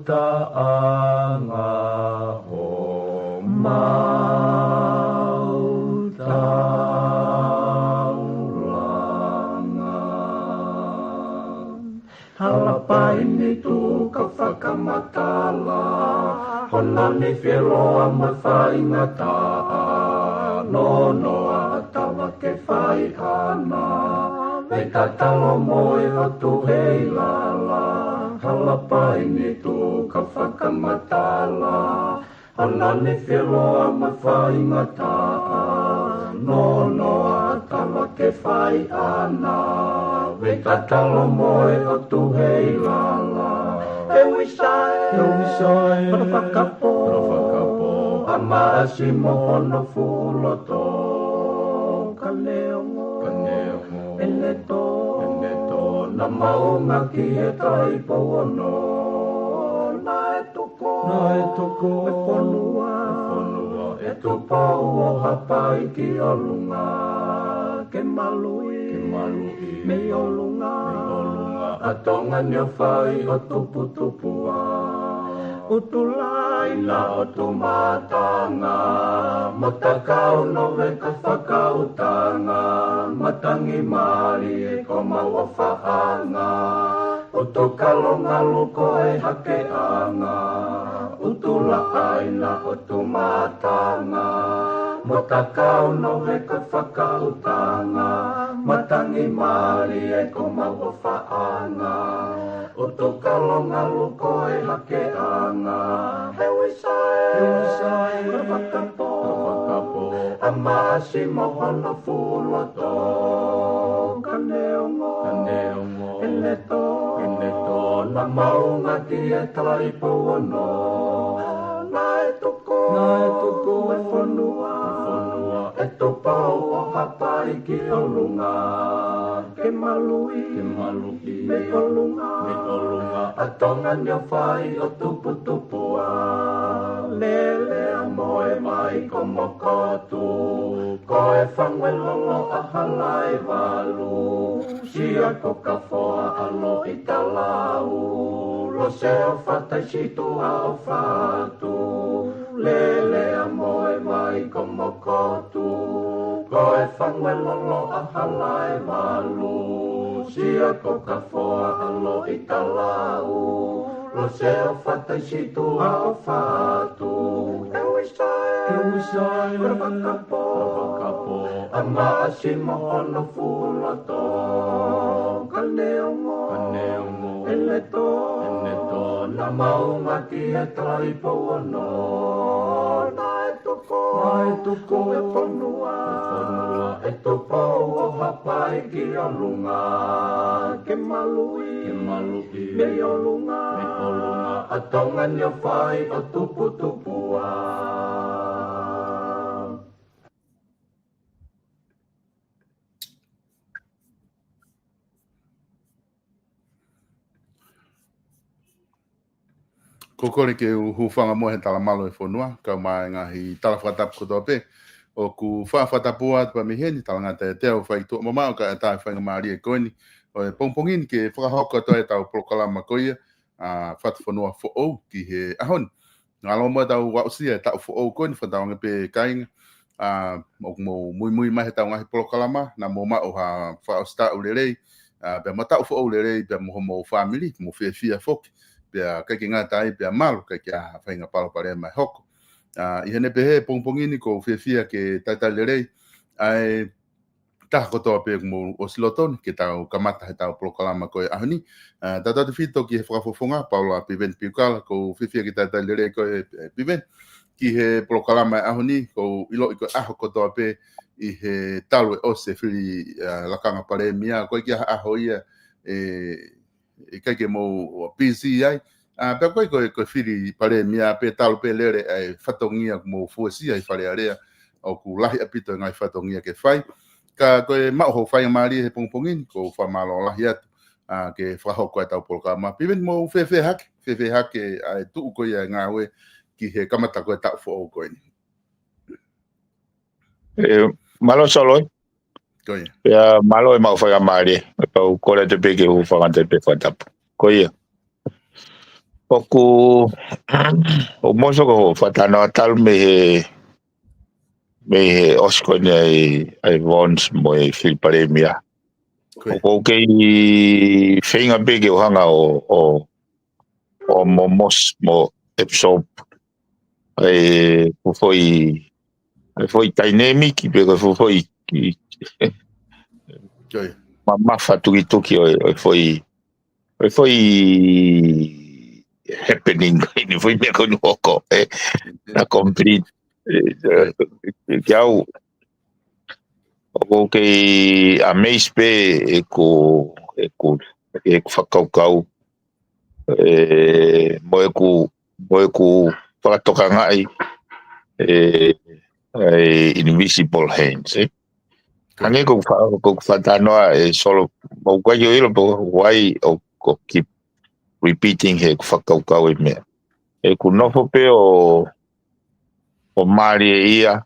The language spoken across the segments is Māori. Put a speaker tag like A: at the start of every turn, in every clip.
A: taanga o mautaulanga. Halapai ni tu ka whakamatala, hona ni whiroa ma whaingata, no noa tawa ke whai ana, me tatalo moe o tu hei lala. Halapai ni tu ka whakamatala, hona ni whiroa ma whaingata, no noa tawa ke whai ana, me tatalo moe o tu hei lala. E wisai, whakapo, a maasi mohono fuloto, kaneongo, eneto, na maunga ki e tai pono, na e toko, e whanua, e tupo o hapai ki olunga, ke malui, me olunga, a tonga nio whai o tupua. Utulai na o tu matanga, matakau no ve ka whakautanga, matangi mari e ko maua whaanga, utukalonga luko e hake anga, utulai na o tu matanga, matakau no ve ka whakautanga, matangi mari e ko maua whaanga, utukalonga luko e hake anga. He wisai, whakapo, a maasi mohono fuloto, kaneongo, eneto, na maunga ki e tai pono, na e toko, e whanua, e tupau o hapai ki olunga, ke malui, me olunga, a tonga nio whai o tupua, lele a moe mai ko mokotu, ko e whangwelolo a halai walu, sia ko ka whoa alo i talau, lo se o whatai situa o whatu, lele a moe mai ko mokotu, ko e whangwelolo a halai walu, sia ko ka whoa alo i talau, lo se o whatai situa o whatu. E wisai, whakapo, a maasi mohono fuloto, kaneongo, eneto, na maunga ki e tai pono, na e tuko, e whanua, e tupau o hapai ki olunga, ke malui, me olunga, a tonga nio whai o tupua.
B: Kokore ke hufanga mo he tala malo e whanua, ka mai ngahi tala whatapu kotoa pe, o ku whawhatapu atu pa miheni, tala ngata e teo whai tua mamau ka e tai whainga maari e koini, o e pongpongin ke whakahoko toa e tau prokalama koia, whatu whanua who'ou ki he ahoni. Ngā loa mua tau wausia e tau who'ou koini, whataonga pe kainga, o mo mui mai he tau ngahi prokalama, na mo mao ha whaosta urerei, pe matau who'ou lerei, pe mo family, mo whia whoki, pia kai ki ngā tai pia malu kai ki a whainga palopare mai hoko. I hene pehe pongpongini ko whiawhia ke taitai lerei ai taha kotoa pe mo o silotoni ke tau kamata he tau prokalama koe ahoni. Tata te whito ki he whakafofonga Paula Piven Piukala ko whiawhia ke taitai lerei koe Piven ki he prokalama ahoni ko ilo i koe aho kotoa pe i he talu e ose whiri lakanga pare mia koe ki aho ia e kai ke mo busy ai pe koe whiri pare mia pe talu pe lere ai whatongia mo fuasia i whare area o ku lahi apito ngai whatongia ke whai ka koe mao whai maari he pongpongin ko whamalo lahi atu ke whahoko e tau polkama piven mo whewhe hake ai tuu koe ia ngā we ki he kamata koe tau whao koe ni
C: malo soloi
B: koe
C: ya malo e mau whai maari pau kore te peke hu whangante pe whatapu koe ia Oku o moso ko fatana tal me oskonya ai vons mo fil paremia. O ke feinga big o hanga o momos mo episode ai foi dynamic pe ko foi ma fatu ki foi happening ini foi me con poco la complete jau o ke a meispe e ko whakaukau mo e ku whakatokanga ai invisible hands hange ko whatanoa solo mo kwa yo ilo po wai o keep repeating he whakaukau e mea e ku nofo pe o mari ia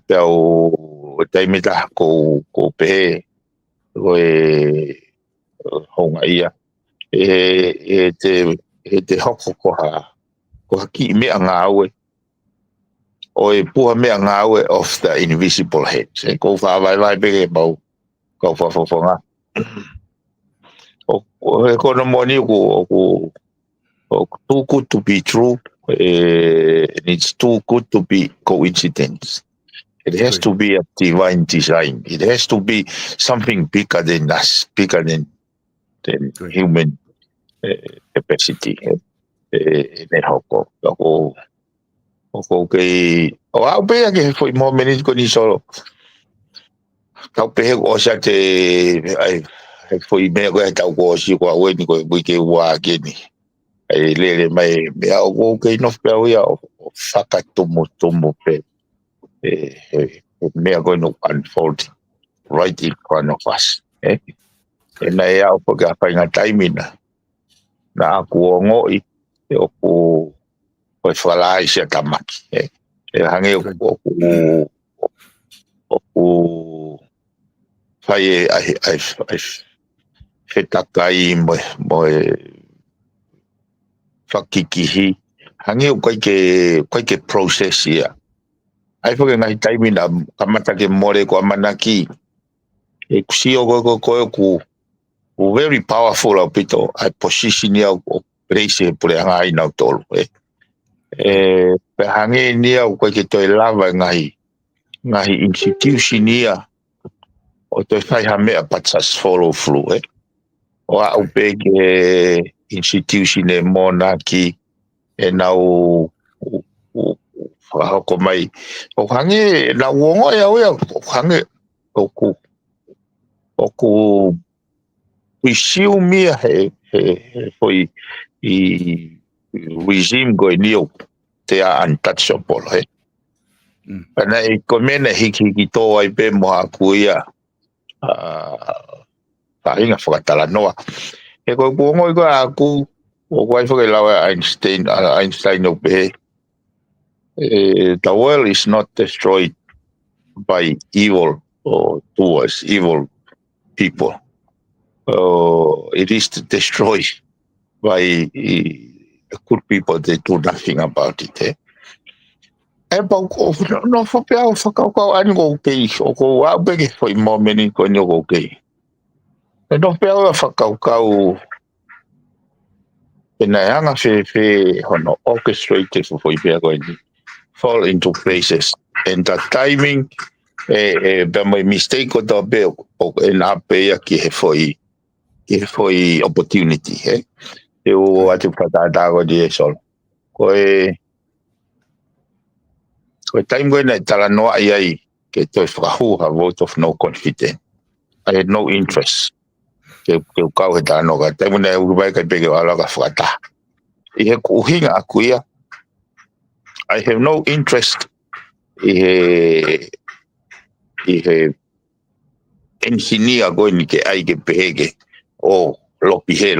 C: pe o taimita ko pe ko honga ia te hoko ko ki me anga awe o puha me anga awe of the invisible heads ko vai pe mau ko fa o ko no moni ko too good to be true and it's too good to be coincidence. It has to be a divine design. It has to be something bigger than us, bigger than human capacity. Ako kay au pe que foi momento ko ni solo. Tau pe o sa te ai foi me ko tau ko si ko we ni ko ke wa ke ni. Ai lele mai me au ke no pe o ya faka tomo pe me are going to unfold right in front of us. And I have to find time na aku ngoi o ku wala siya tamaki. Hangi o ku fai ai fetakai mo fakikihi hangi o ke process ya. Ai fo ngai time na kamata ke more ko manaki e kusio ko very powerful apito ai position ya o place por ai na tolo pe hangi ni o ko ke to lava ngai institution ya o to fai ha me patsas follow through o a big institution e monarchy e now ko mai o hange na wongo ya o hange o ku isiu mia foi regime go nio te untouchable ana e komena hiki to ai pe mo akuia inga whakatala noa e ko wongo ko aku o wai whakalawa Einstein o pe the world is not destroyed by evil or towards evil people. It is destroyed by good people that do nothing about it. E pau no whapea o whakakau ani ko kei o ko wabege foi momeni ko ni ko kei. E no pea o whakakau e na hanga fe hono orchestrated for pea ko ni. Fall into places and the timing be my mistake o da be o na pe ki foi opportunity e o atu patata go di sol ko time go na tala no ai ke to frahu a vote of no confidence. I had no interest ke ka o da no ga time na u ba ka pe ke ala ka fata e ko hinga akuia I have no interest engineer going ke ai ke pege o lopihe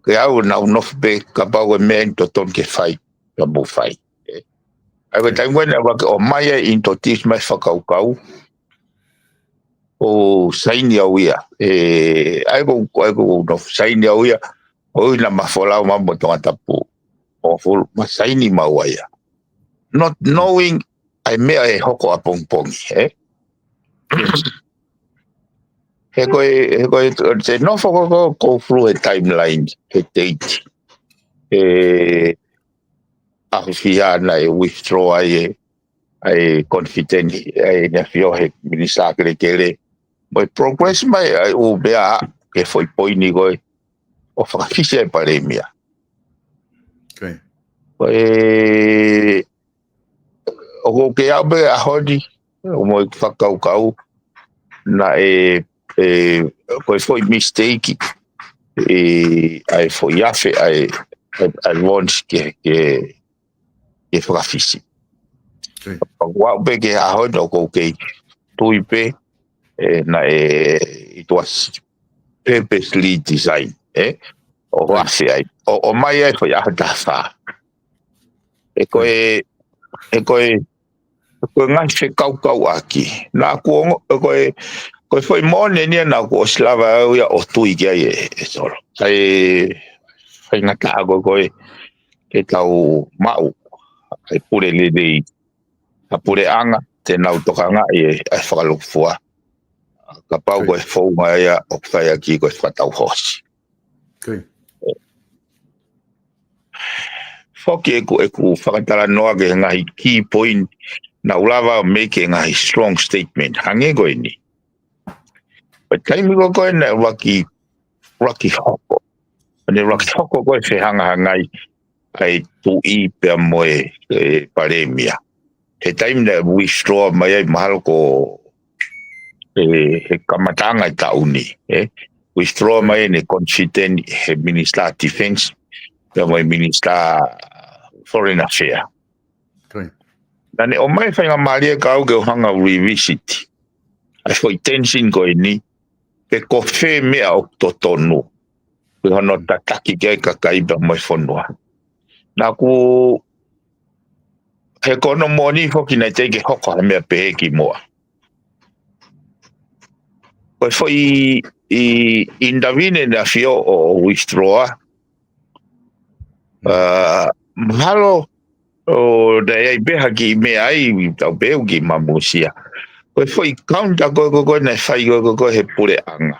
C: ke au na no be ka pa we men to ton ke fai ka bo fai ai ko tai when o mai into this my whakaukau o saini au ia ai ko no saini au ia Oi na mafolau mambo tonga tapu. O full masaini mawaya. Not knowing ai mea e hoko a pongpongi, eh? He koe, te nofo ko through a timeline, he date. Ahufia na e withdraw ai confident, ai na fio he minisa kere. Mai progress mai ai o bea e foi poini koe o whakawhisia e paremia.
B: Okay.
C: Koe o ke au be a hodi, o moi whakaukau, na koe foi mistake, ai foi afe, ai launch ke whakawhisi.
B: Okay.
C: Wau be ke a hodi o kou kei tui pe, it was purposely designed, o afe ai. O mai ai foi a dafa. Koe ngai se kau aki. Na kuongo koe foi mone ni na ko slava ya o tui ke e solo. Ai ngata ago koe ke tau mau. Ai pure le dei. A pure anga te nau tokanga ai whakalukfua. Ka pau koe whaunga ia o whai aki koe whatau hosi.
B: Okay.
C: Foki eku whakatara noa ke ngahi key point na ulawa make ngahi strong statement. Hange koe ni. But taimi koe na waki hoko. Ane waki hoko koe whehanga hangai ai tui pia moe paremia. He taimi na withdraw mai ai mahalo ko he kamatanga i tauni. Withdraw mai ne confident he Minister Defense pia moe Minister Foreign Affairs.
B: Okay.
C: Nane o mai whainga maria ka au ke hanga revisit. Ai foi tension koe ni. Ke ko whe mea o totonu. Ke hono tataki ke ka kaiba mai whanua. Nā ku he kono moni hoki nei te ke hoko ha mea pehe ki moa. Koe foi i indavine na fio o withdraw. Mahalo o dai beha ki mea ai tau beu ki mamusia. Koe foi counter koe nei whai koe he pure anga.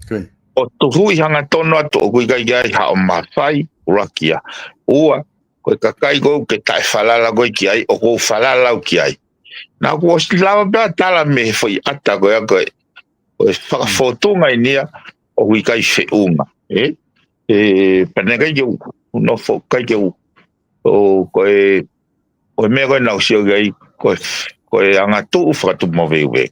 B: Okay.
C: O tuhui hanga tono atu o kui kai ai ha o mawhai urakia. Ua, koe kakai koe ke tai whalala koe ki ai, o kou whalala ki ai. Nā kua lawa pia tala me he whai ata koe a koe. Koe whakafotunga i nia o kui kai whiunga. Pane kai kiu, no fo kai kiu. O koe mea koe nau sio kai, koe anga tuu whakatu maweuwe.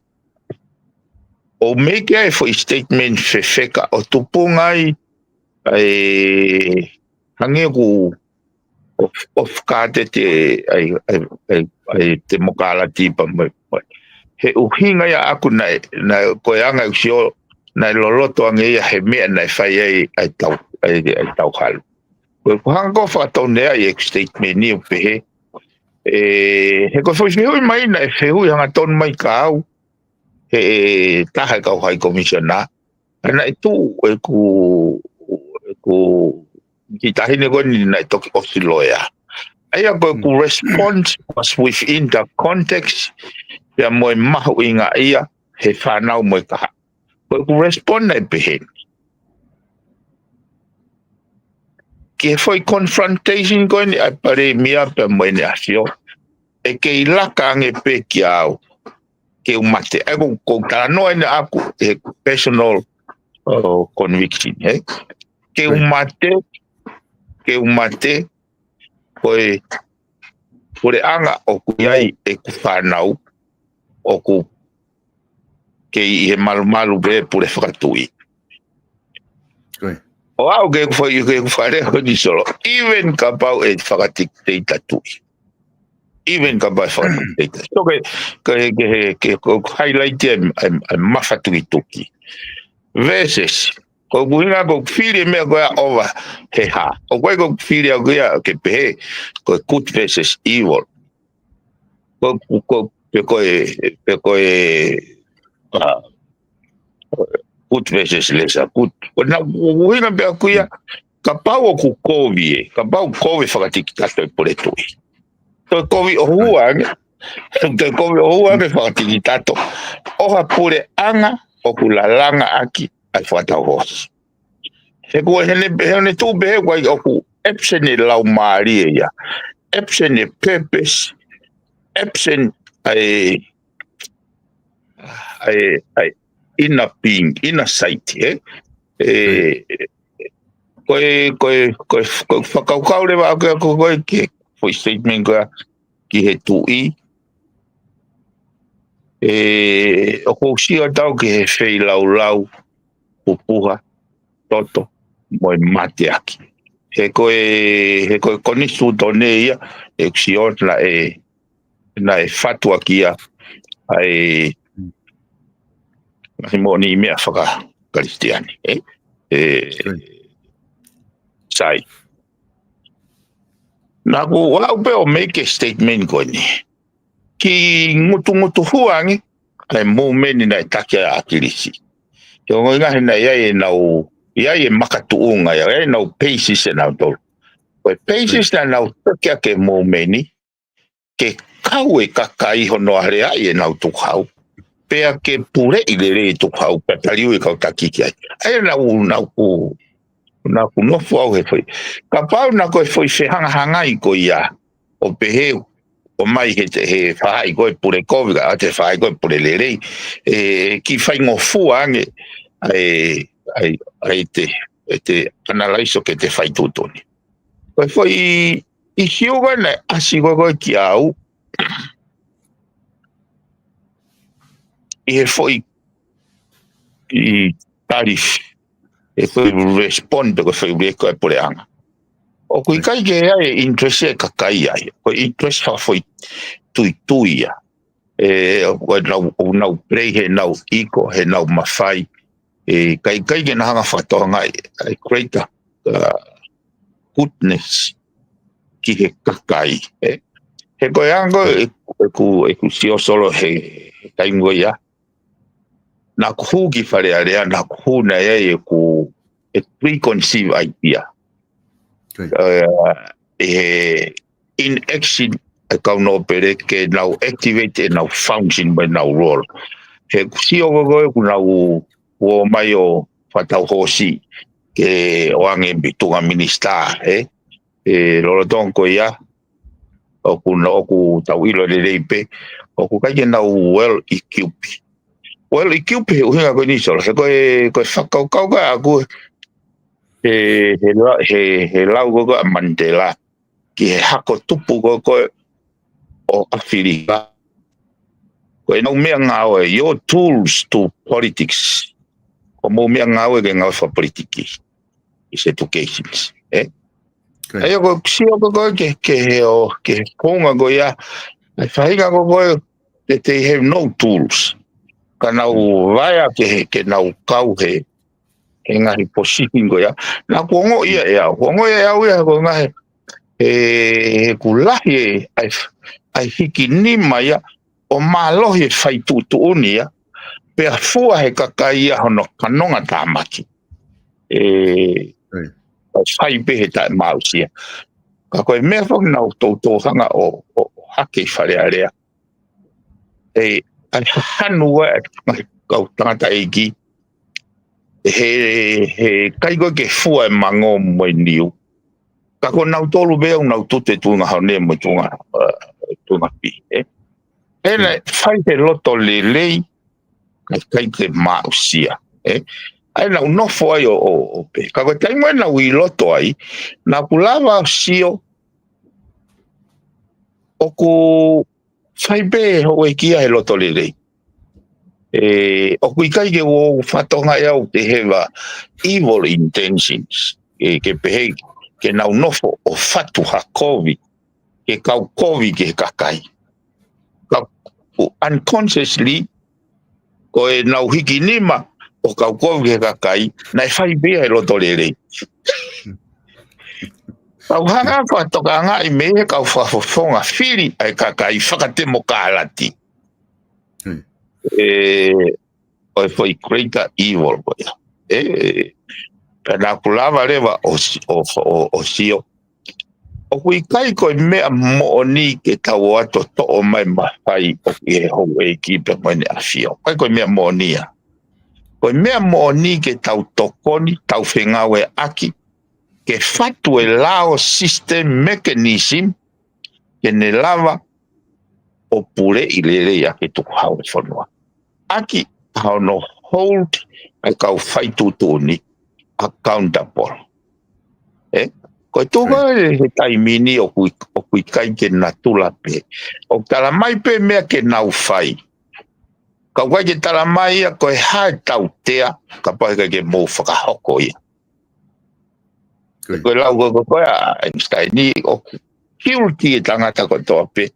C: O meke ai foi statement fefeka o tupungai hange ku of kate te ai te mokala tipa mai. He uhinga ya aku na koe anga usio na loloto ange ia he mea na whai ai tau halu. Koe kuhanga ko whakatau nea i statement ni o pehe. He koe foi whihui mai na whihui hanga tonu mai ka au. He taha kau hai komisiona. Ana itu ki tahine koe ni na toki osiloia. Aia koe ku response was within the context ya moe mahu inga ia he whanau moe kaha. Koe ku respond na pehen. Ki he foi confrontation koe ni a pare mia pe moe ni asio. E ke ilaka ange pe ki au. Ke umate. Ego ko tala noa ni aku he personal conviction. Ke umate koe pure anga o kuiai e ku whanau o ku ke i he malu be pure whakatui. O au ke ku whare honi solo. Even ka pau e whakatik te tatui. Even ka bai whakatik. So ke highlight e mawhatui tuki. Versus, ko kuhinga ko whiri mea koea ova he ha. O koe ko whiri a koea ke pehe, ko good versus evil. Pe koe good versus lesser good. Na uhinga be akuia ka pau ku COVID, ka pau COVID whakatiki tato e pore tui. To COVID o huanga, to COVID o huanga whakatiki tato. Oha pure anga o ku lalanga aki ai whatau hosi. He kua hene tū behe wai o ku epsene lau maari e ia. Epsene purpose, epsene ai inner being, inner sight, koe whakaukau rewa koe ki foi statement koe ki he tui. O kou sia tau ki he whei lau pupuha, toto, moi mate aki. He koe konisu tone ia, e kusio na e fatua kia, ai mo ni mea whaka Kristiani, sai. Nā ku wau pe o make a statement koe ni. Ki ngutu huangi, ai mō meni nai take a akirisi. Ki o ngoi ngahi nai iai e makatuunga, iai nau paces e nau tolu. Koe paces na nau takia ke mō meni, ke kau e kakai hono hare ai e nau tukau. Pea ke pure i le tukau, pe pariu e kau takiki ai. Ai nau ku nofu au he foi. Ka pau na koe foi hanga i ko ia o peheu o mai he whahai koe pure COVID a te whahai koe pure lerei ki whai ngofu ange ai te analaiso ke te whai tūtoni. Koe foi i hiuga nei asi koe ki au i he foi i tarif e foi responde ko foi reko e pore anga. O kui kai ke ai interest e kakai ai. Ko interest fa foi tui ia. O nau prei he nau iko he nau mawhai. Kai ke na hanga whatoanga ai greater goodness ki he kakai. He koe ango e ku sio solo he taingo ia. Na ku ki whare area, na ku na e ku preconceived idea. In action, kau no pere ke nau activate e nau function by nau role. He si o goe ku nau o mai o whatau hosi ke oange bitunga minister, loro tonko ia, o ku tau ilo le reipe, o ku kaike nau well equipped. Well, i kiupe he uhinga koe nisolo, he koe whakaukau ka aku he lau koe a Mandela, ki he hako tupu koe o Afrika. Koe nau mea ngāwe, your tools to politics, ko mō mea ngāwe ke ngāwe wha politiki, is educations. Aia koe kusio koe ke konga koe ia, ai whahinga koe that they have no tools. Ka nau vaya ke nau kau he ngahi positing ko ya. Na kuongo ia ea. Kuongo ia au ia ko ngahi kulahi ai hiki nima ia o malohi whai tutuuni ia. Pea fua he kakai ia hono kanonga tāmaki. Whai pehe tae mausia. Ka koe mea whak nau tautohanga o hake whare area. Ai hanua kau tangata eiki he kaigo ke fua e mango moi niu. Ka ko nau tolu bea nau tute tunga haone mo tunga pi. Ena whai te loto le lei kai te mausia. Ai nau nofo ai o pe. Ka ko taimo e nau I loto ai na kulava sio o ku whai be ho e kia he loto le rei. O kui kai ke o whatonga e au te hewa evil intentions. Ke pehe ke nau nofo o whatu ha COVID. Ke kau COVID ke kakai. Kau unconsciously ko e nau hiki nima o kau COVID ke kakai. Nai whai be he loto le rei. Kau hanga whatoka ngā I mehe kau whafonga whiri ai kakai whakatemo ka alati. o foi greater evil ko ia. Na kulava lewa o sio. O kui kai ko mea mooni ke tau ato to o mai mawhai o ke hou e ki pe moene a fio. Kai ko mea moonia. Ko mea mooni ke tau tokoni, tau whengawe aki, ke fatu e lao system mechanism ke ne lava o pure i lele ia ke tuku hau e whanua. Aki hau no hold ai kau whaitu tūni accountable. Ko tuka he taimini o kui kai ke na tula pe. O tala mai pe mea ke nau whai. Ka wai ke tala mai ia koe hae tau tea, ka pai ke mō whakahoko ia. Koe lau koe a Einstein ni o kiuti e tangata ko toa pe,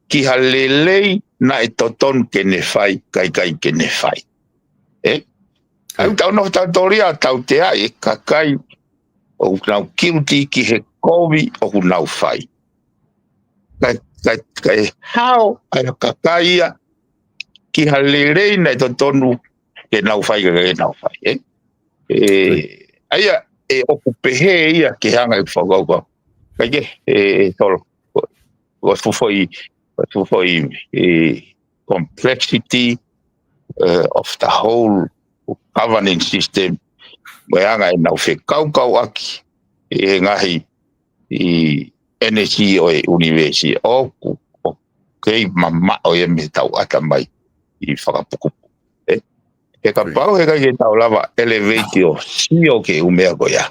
C: ki ha lelei na e toton ke ne whai, kai ke ne whai. Au tau no tau tau tea e kakai o nau kiuti ki he kovi o nau whai. Kai hao ai kakai ia ki ha lelei na e totonu ke nau whai ke nau whai. Aia e oku pehe ia ke hanga i whakauka. Kai ke tolo o fufoi complexity of the whole governing system. Mai anga e nau whekau aki e ngahi i energy o e university o kei mama o e me tau ata mai i whakapukupu. E ka pau he kai ke tau lava elevatio sio ke umea ko ia.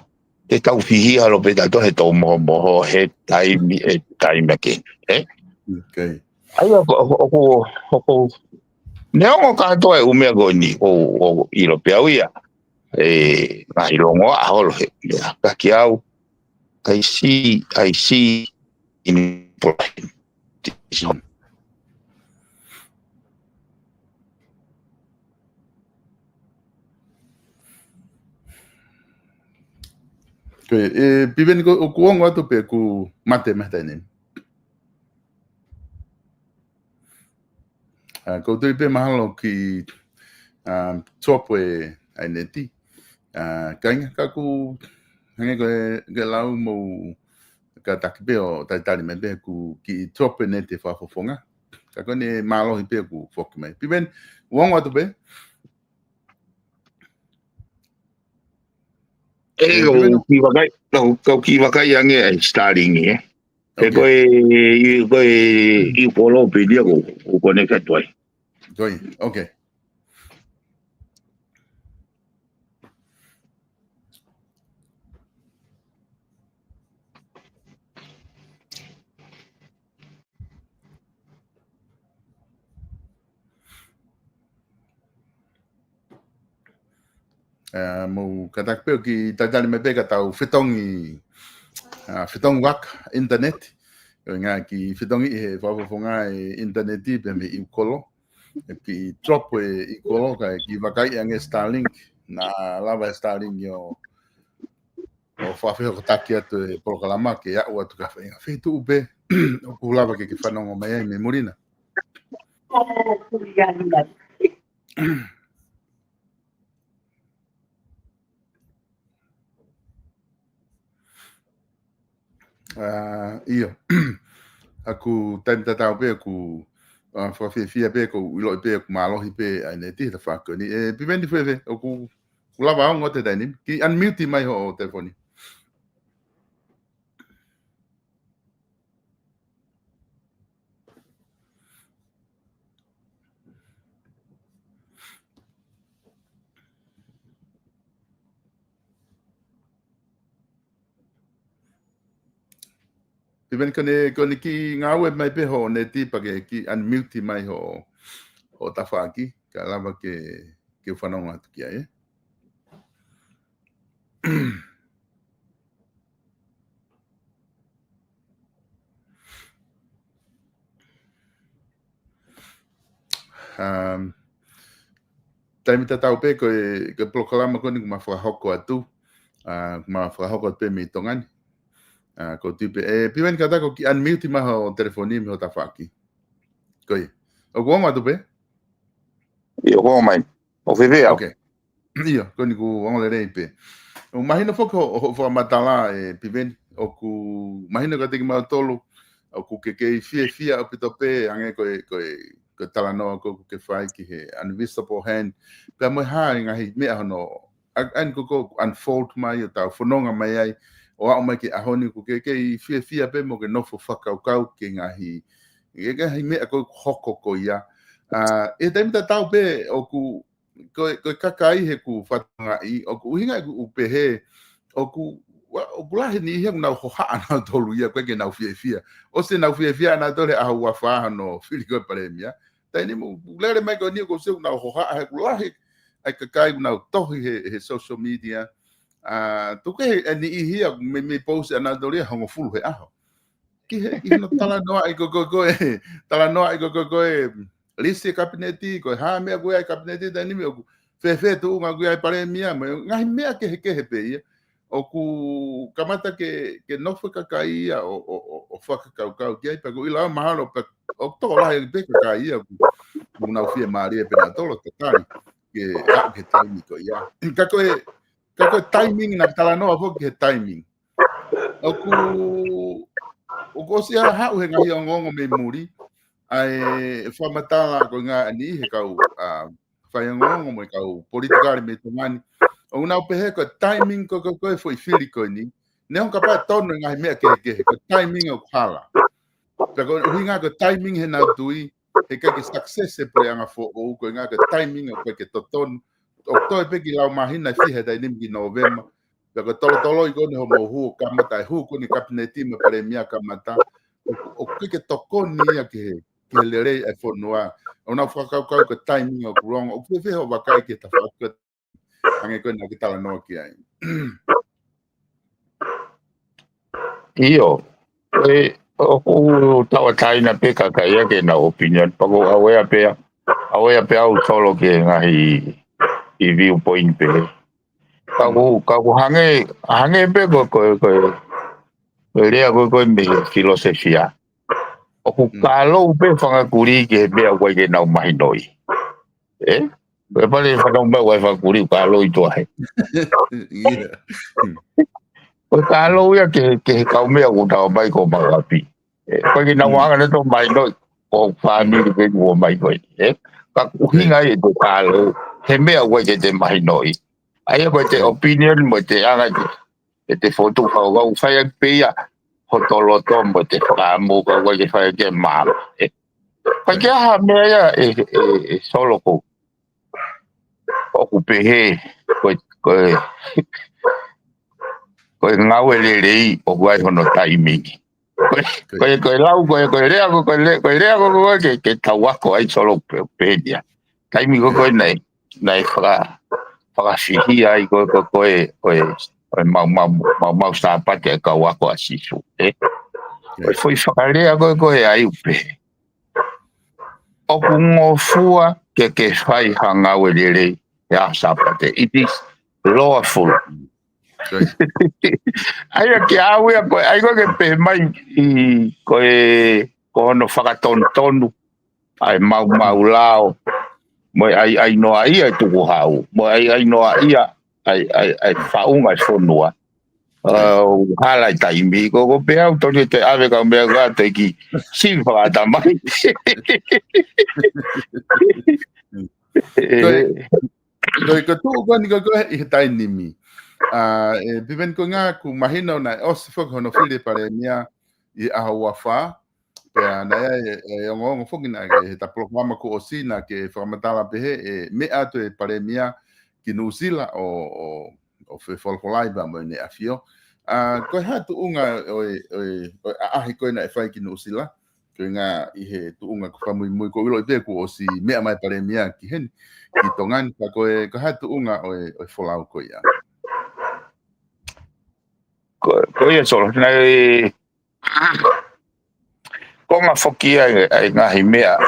C: Te tau whihi halo pe tato he tau moho he taimi ke. Ai o neongo kato e umea ko ni o ilo pe au ia. Na ilongo a holo he. Ka ki au I see in
B: Piveni ko o kuongo atu pe ku mate ni. Ko tui pe mahalo ki topo e aineti. Kainga kaku hange ko lau mo ka takipe o taitari me pe ku ki topo ne te whafofonga. Ka kone malo hi pe ku foki mai. Piveni uongo atu pe?
C: Kau ki wakai ange ai starting e. Koe i polo pe dia ko kone ka toi.
B: Toi, okay. Mo katak pe ki tadali me pe ka tau fitongi wak internet nga ki fitongi he whafonga e internet pe me i kolo e pi drop e i kolo ka ki wakai ange Starlink na lava Starlink yo o whawhio ko taki atu e proklama ke ia ua tu ka whainga whitu upe o kulava ke whanongo mai ai me murina. Iyo aku time tatau pe aku whawhia pe ko ilo pe ku malohi pe ai ne ti ta whakoni e pivendi whewe o ku lava au ngote taini ki unmute mai ho o telefoni. Piven kone ki ngawe mai pe ho ne ti pa ki unmute mai ho o tafaki ka lava ke whanonga atu ki ai. Taimi tatau pe ko proklama koni kuma whahoko atu kuma whahoko pe mi tongani. Ko tipe piven kata ko ki unmute mai ho telefoni mi ho tafaki. Koi. O kuongo atu pe?
C: Yo mai. O vivea.
B: Okay. Ia, koni ku ongole rei pe. O mahina foka o whamatala e piveni, o ku mahina ka teki mautolu, o ku ke fia o pito pe, ange koe talanoa ko ke whai ki he unvisible hand. Pea moe hae ngahi mea hono, an ko unfold mai o tau whanonga mai ai, o ao mai ki ahoni ku ke fia pe mo ke nofo whakaukau ke ngahi, ngahi mea ko hoko ko ia. E taimita tau pe o ku koe kakai he ku whatangai, o ku uhinga ku upehe, o ku lahi ni ihe nau hoha ana tolu ia koe ke nau fia. O se nau fia ana tole ahu wawha no whiri koe paremia. Tai ni mu lere mai koe ni ko se nau hoha he ku lahi ai kakai nau tohi he social media. Tuke he ni ihia me pose ana tole hongo fulu he aho. Ki he no tala noa i koe lisi kabineti ko ha mea koe ai kabineti da ni me o fe tu nga koe ai pare mia me ngai mea ke pe ia o ku kamata ke no foi kakai o faka kau ke ai pa ko ila mahalo pe o to la e pe kakai ia ku na fie maria pe na tolo te tari ke timing ko ia ka koe timing na tala no fo ke timing o ko si ha o he ngai ngongo me muri ai whamatala ko ngā ani he kau whaiangongo mo kau politikari me tongani. O unau pehe ko timing ko foi whiri ko ni. Neon ka pa tono ngai mea ke ko timing o kala. Pero hinga ko timing he nau tui he ke success e pre anga fo o ko ngā ko timing o ke toton. O toi pe ki lau mahina fihe dai nim ki November. Pero tolo i ko ne ho mo hu kamata hu ko ni kabineti me pare mia kamata. O ke tokoni ia ke ke lere e fonua ona whakau ka timing o wrong o ke veho wakai ke ta whaka ange ko na ki tala no ki ai
C: Iyo o ku tawa taina pe kakaya ke na opinion pago awea pe au solo ke ngahi i viewpoint pe kagu hange pe ko rea ko me filosofia o ku kalo pe whanga kuri ke mea wai ke nau mahi noi. E pale whanau mea wai whanga kuri kalo i toa he. O kalo ia ke kau mea ku tau mai ko magapi. Koe ke nau anga neto mai noi o whamiri ke kua mai koe. Ka kuhinga e to kalo he mea wai ke te mahi noi. Aia koe te opinion mo te anga te fotu whau whai pia hotoloto mo te whakamu ka wai ke whai ke mama. Pai ke aha mea ia e solo ko. O ku pehe koe ngau e lerei o kuai hono timing. Koe lau koe rea ko ke tawako ai solo pehe dia. Timing ko koe nei whakasihi ai koe mau sāpate ka wako asisu. Foi whakarea koe ai upe. O ku ngofua ke whai hangau e lere e a sāpate. It is lawful. Aia ke awea koe, ai koe ke pe mai i koe hono whakatontonu. Ai mau lao. Moi ai noa ia tuku hau. Moi ai noa ia ai whaunga whonua. Halai taimi ko pe au toni te ave ka mea ga te ki silva ta mai
B: ko tu ko ni ko i tai nimi biven ko nga ku mahino na os fo hono fili pare mia i ahawa fa pe na e ngo fo na e ta programa ko osina ke formatala pe me ato e pare mia ki nusila o fe folkolai ba mo ne afio ko ha tu unga o ahi ko na fai ki no sila ko nga I he tu unga ko famu mo ko ilo te ko si me mai pare mia ki hen ki tongan ko ha tu unga o folau ko ya
C: ko ia solo na ko nga foki ai nga hi mea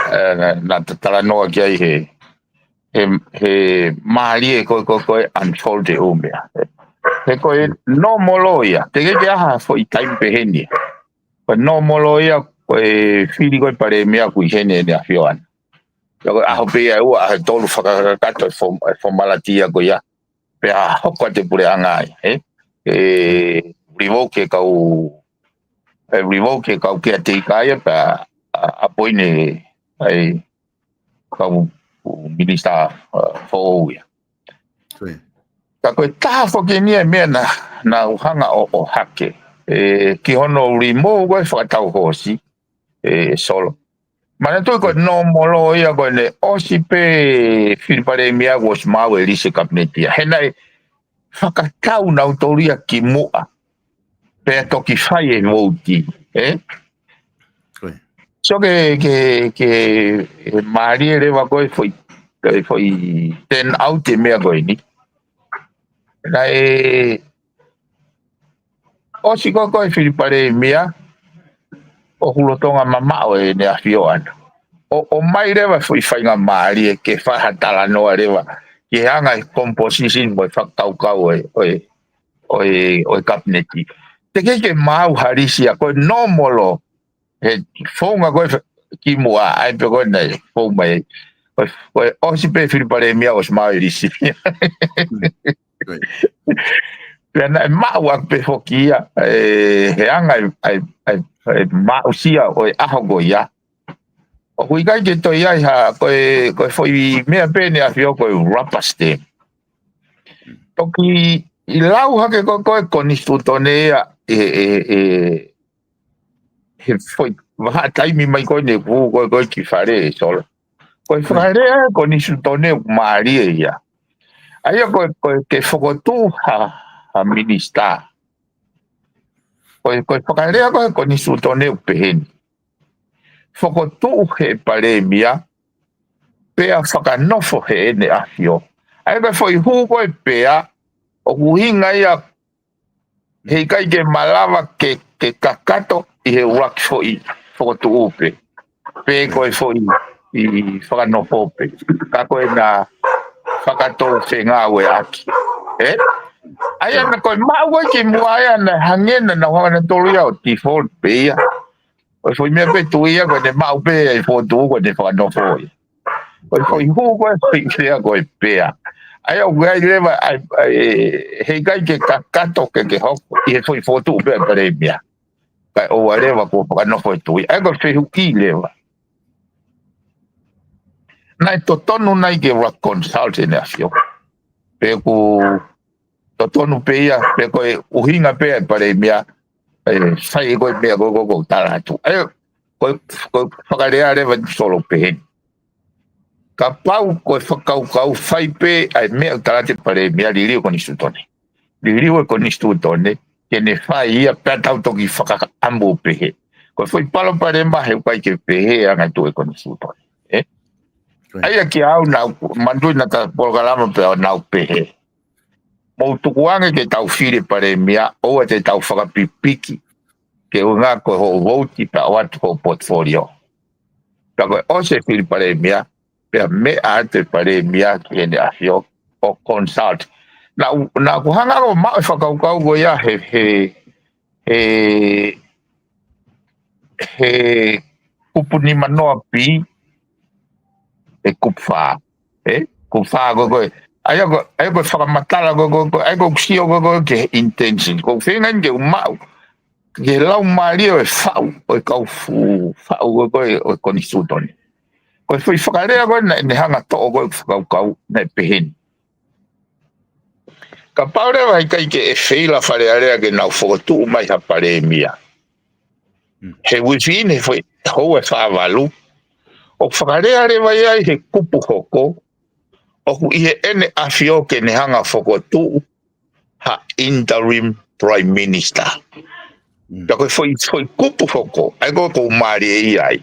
C: na tala no ki ai he mali ko unfold de umea he koe no moloia te ke aha fo I time pehenia ko no moloia koe fili koe pare mea ku hene ne afioan Yo a pe ai wa a tolu whakakato e malatia ko ia. Pe a hoko te pure angai, revoke kau kia te kaya pa apoine ai kau minister for ia. Ka koe taha whoke nia mea na uhanga o hake. Ki hono rimo koe whakatau hosi solo. Mana tui koe no molo ia koe ne osi pe whiripare mea was mawe lise kabinetia. Henai whakatau nau toria ki mua. Pea toki whai e vouti. So ke maari rewa koe foi ten out e mea koe ni. Rai osi koe whiripare mea o hulotonga mamao e ne awhio ana. O mai rewa foi whainga maari e ke whahatala noa rewa. Ke hanga composition mo whakaukau o kabineti. Te ke mau harisi a koe no molo he whaunga koe ki mua ai pe koe nei whaunga e koe osi pe whiripare mea os mau irisi. Pena mau ak pe hokia he anga ai mau sia o aho goia. O hui kai ke toi ai ha koe foi mea pene a fio koe rubber stamp. Toki I lau hake koe konistu tone he foi waha taimi mai koe ne ku koe ki whare solo. Koe whare konistu tone maari e ia. Aia koe ke whakotu ha minister. Koe whakarea koe konistu tone upeheni. Whakotu he pare mia pea whakanofo he ene ahio. Aia koe foi hu koe pea o huhinga ia hei kai ke malawa ke kakato I he uaki foi whakotu upe. Pe koe foi I whakanofo upe. Ka koe na whakatou whenga ue aki. Aia na koe maua ki mua aia na hangena na whanga tolu ia o default pe ia. Koe foi mea pe tu ia koe ne mau pe ai whotu koe ne whakanofo ia. Koe foi hu koe foi whea koe pea. Aia uai lewa hei kai ke kakato ke hoko I he foi whotu upe pare mea. Kai oa lewa ko whakanofo tui. Aia koe whehuki lewa. Nai to tonu nai ke rock consultant e afio. Pe ku to tonu pe ia pe koe uhinga pe pare mea sai koe mea go taratu. Aia koe whakarea lewa solo pe heni. Ka pau koe whakau whai pe ai mea tarate pare mea liriu konistu tone. Liriu e konistu tone ke ne whai ia pea tau toki whakaambu pehe. Koe whai palo pare mahe ukai ke pehe angai tu e konistu tone. Aia ki au nau mandui na ta polgalama pe au nau pehe. Mou tukuange ke tau whire pare mea oa te tau whakapipiki ke unga koe ho vouti pe awatu ho portfolio. Ka koe ose whire pare mea pea me ate pare mea ke ne ahio o consult. Na kuhanga ko mao whakaukau go ia he kupuni manoa pi e kupfa kupfa go ai go whakamatala go ai go ksio go ke intention go whengan ke umau ke lau maari o e whau o e kau whau go o konistu tone ko foi whakarea go ne hanga to go whakaukau na pehen ka paure vai kai ke e wheila wharearea ke nau whakotu mai ha pare mia he wifine foi ho e whaavalu o whakarea re vai ai he kupu hoko o ku ihe ene afio ke ne hanga whakotu ha interim prime minister ka koe foi kupu hoko ai go ko maari e ai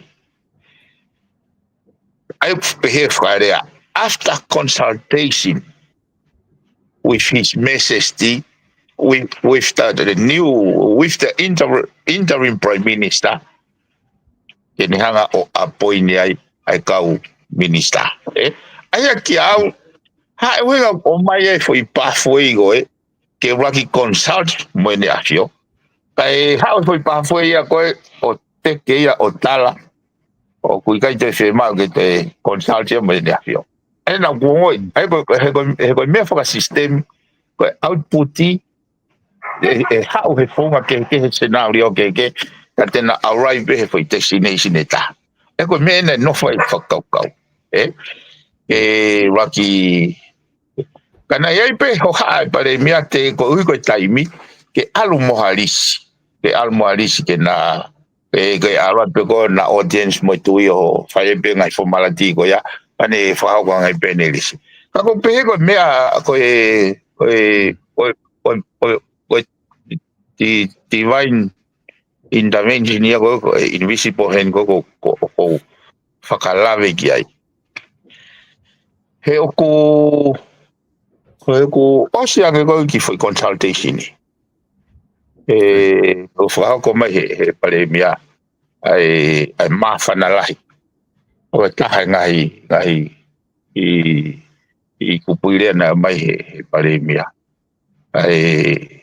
C: I behave area after consultation with His Majesty, with the interim Prime Minister, in hanga o appoint ai kau minister. Ai ki au ha wenga o mai foi pathway go ke raki consult mo ne afio. Kai ha foi pathway ko o te ke o tala o kui kai te se mau ke te consultia mo ne afio ai na ko ai ko me fa system ko outputi how he fonga ke scenario ke ka te na arrive he foi destination eta e ko me no foi fakau raki kana ia pe ho ha pare mia te ko ui ko taimi ke alu mohalisi ke na ke ala pe ko na audience mo tu yo fai pe ngai formality ko ya ane fa ko ngai penelisi ka ko pe ko mea ko divine intervention ya ko invisible hand ko fakalave ki ai he oku osia ke ko ki foi consultation o fa ko mai he pare mia ai mafana lai o ta ngai i kupuire na mai he pare mia ai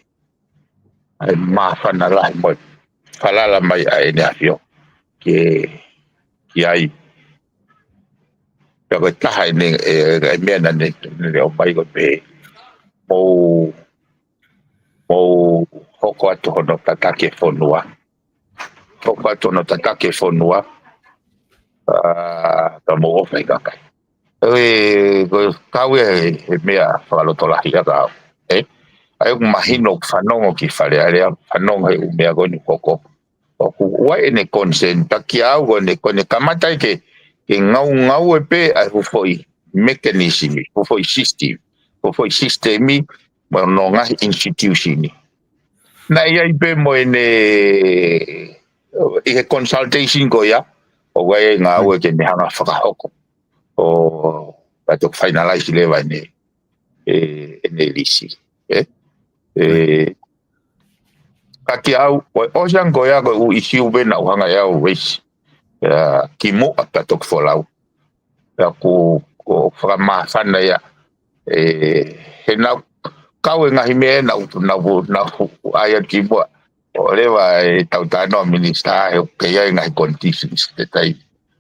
C: mafana lai mo falala mai ai ne afio ke ai ko ta ne ai me na ne o mai ko pe mo hoko atu hono tatake fonua ka mo ofe kakai ko kawe mea whakalotola hia kao ai mahino whanongo ki whare area whanongo he mea goni koko wai ne consent taki au kone kamatai ke ngau e pe ai hufoi mechanism hufoi systemi mo no ngahi institution na ia ipe mo ene i consultation ko ya o wai nga o ke ne hanga whakahoko o pato finalize le vai ne ene lisi kaki au o jang ko ya ko u isi ube na hanga ya o wes ki mo pato folau ya ko frama fana ya he na kawe ngahi me na aya ki mo o lewa tautano minister ke ia ngai conditions that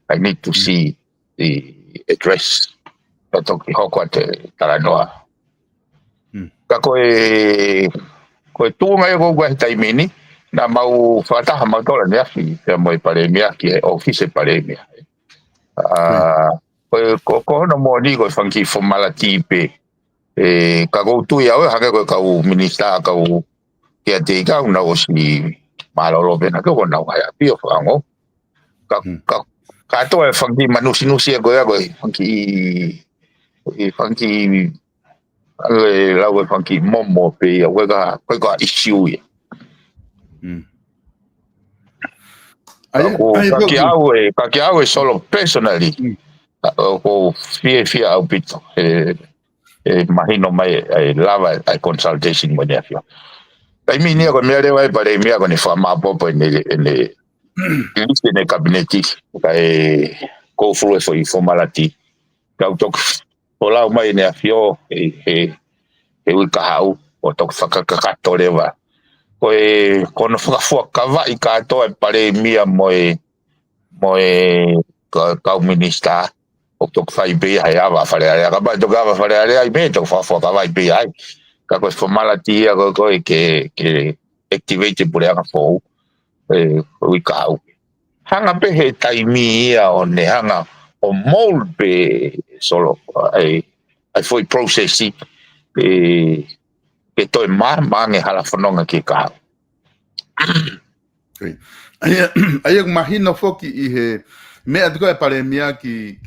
C: I need to see the address to ki hoko te taranoa ka ko tu ngai ko gwa taimini na mau fata ma tola ne afi te mo pare mia ki office pare mia ko no mo ni ko fanki formality pe ka go tu ya ha ka u minister ka u ke te ka una o si malolo pena ko na ya pio fango ka to e fanki manusi ko ya ko fanki la we fanki momo pe ya we ka issue ya ka ki au solo personally ko fia au pito imagino mai lava ai consultation mo ne afio ai mini ko me re vai pare mia ko ni fama popo ne liste ne kabineti kai ko flu foi formality ka tok ola mai ne afio wi ka hau o tok ka toreva ko no fa ka vai ka to pare mia mo ka minister o tok fai be ai ava fare ai ka ba to ka fare ai me to fa ka vai be ai ka ko formality ko ke activate por aka fo wi ka hanga pe he taimi ia o ne hanga o mold pe solo ai foi processi ke to mangi hala fononga ki ka
B: ai imagino foki i he me atko e pare mia ki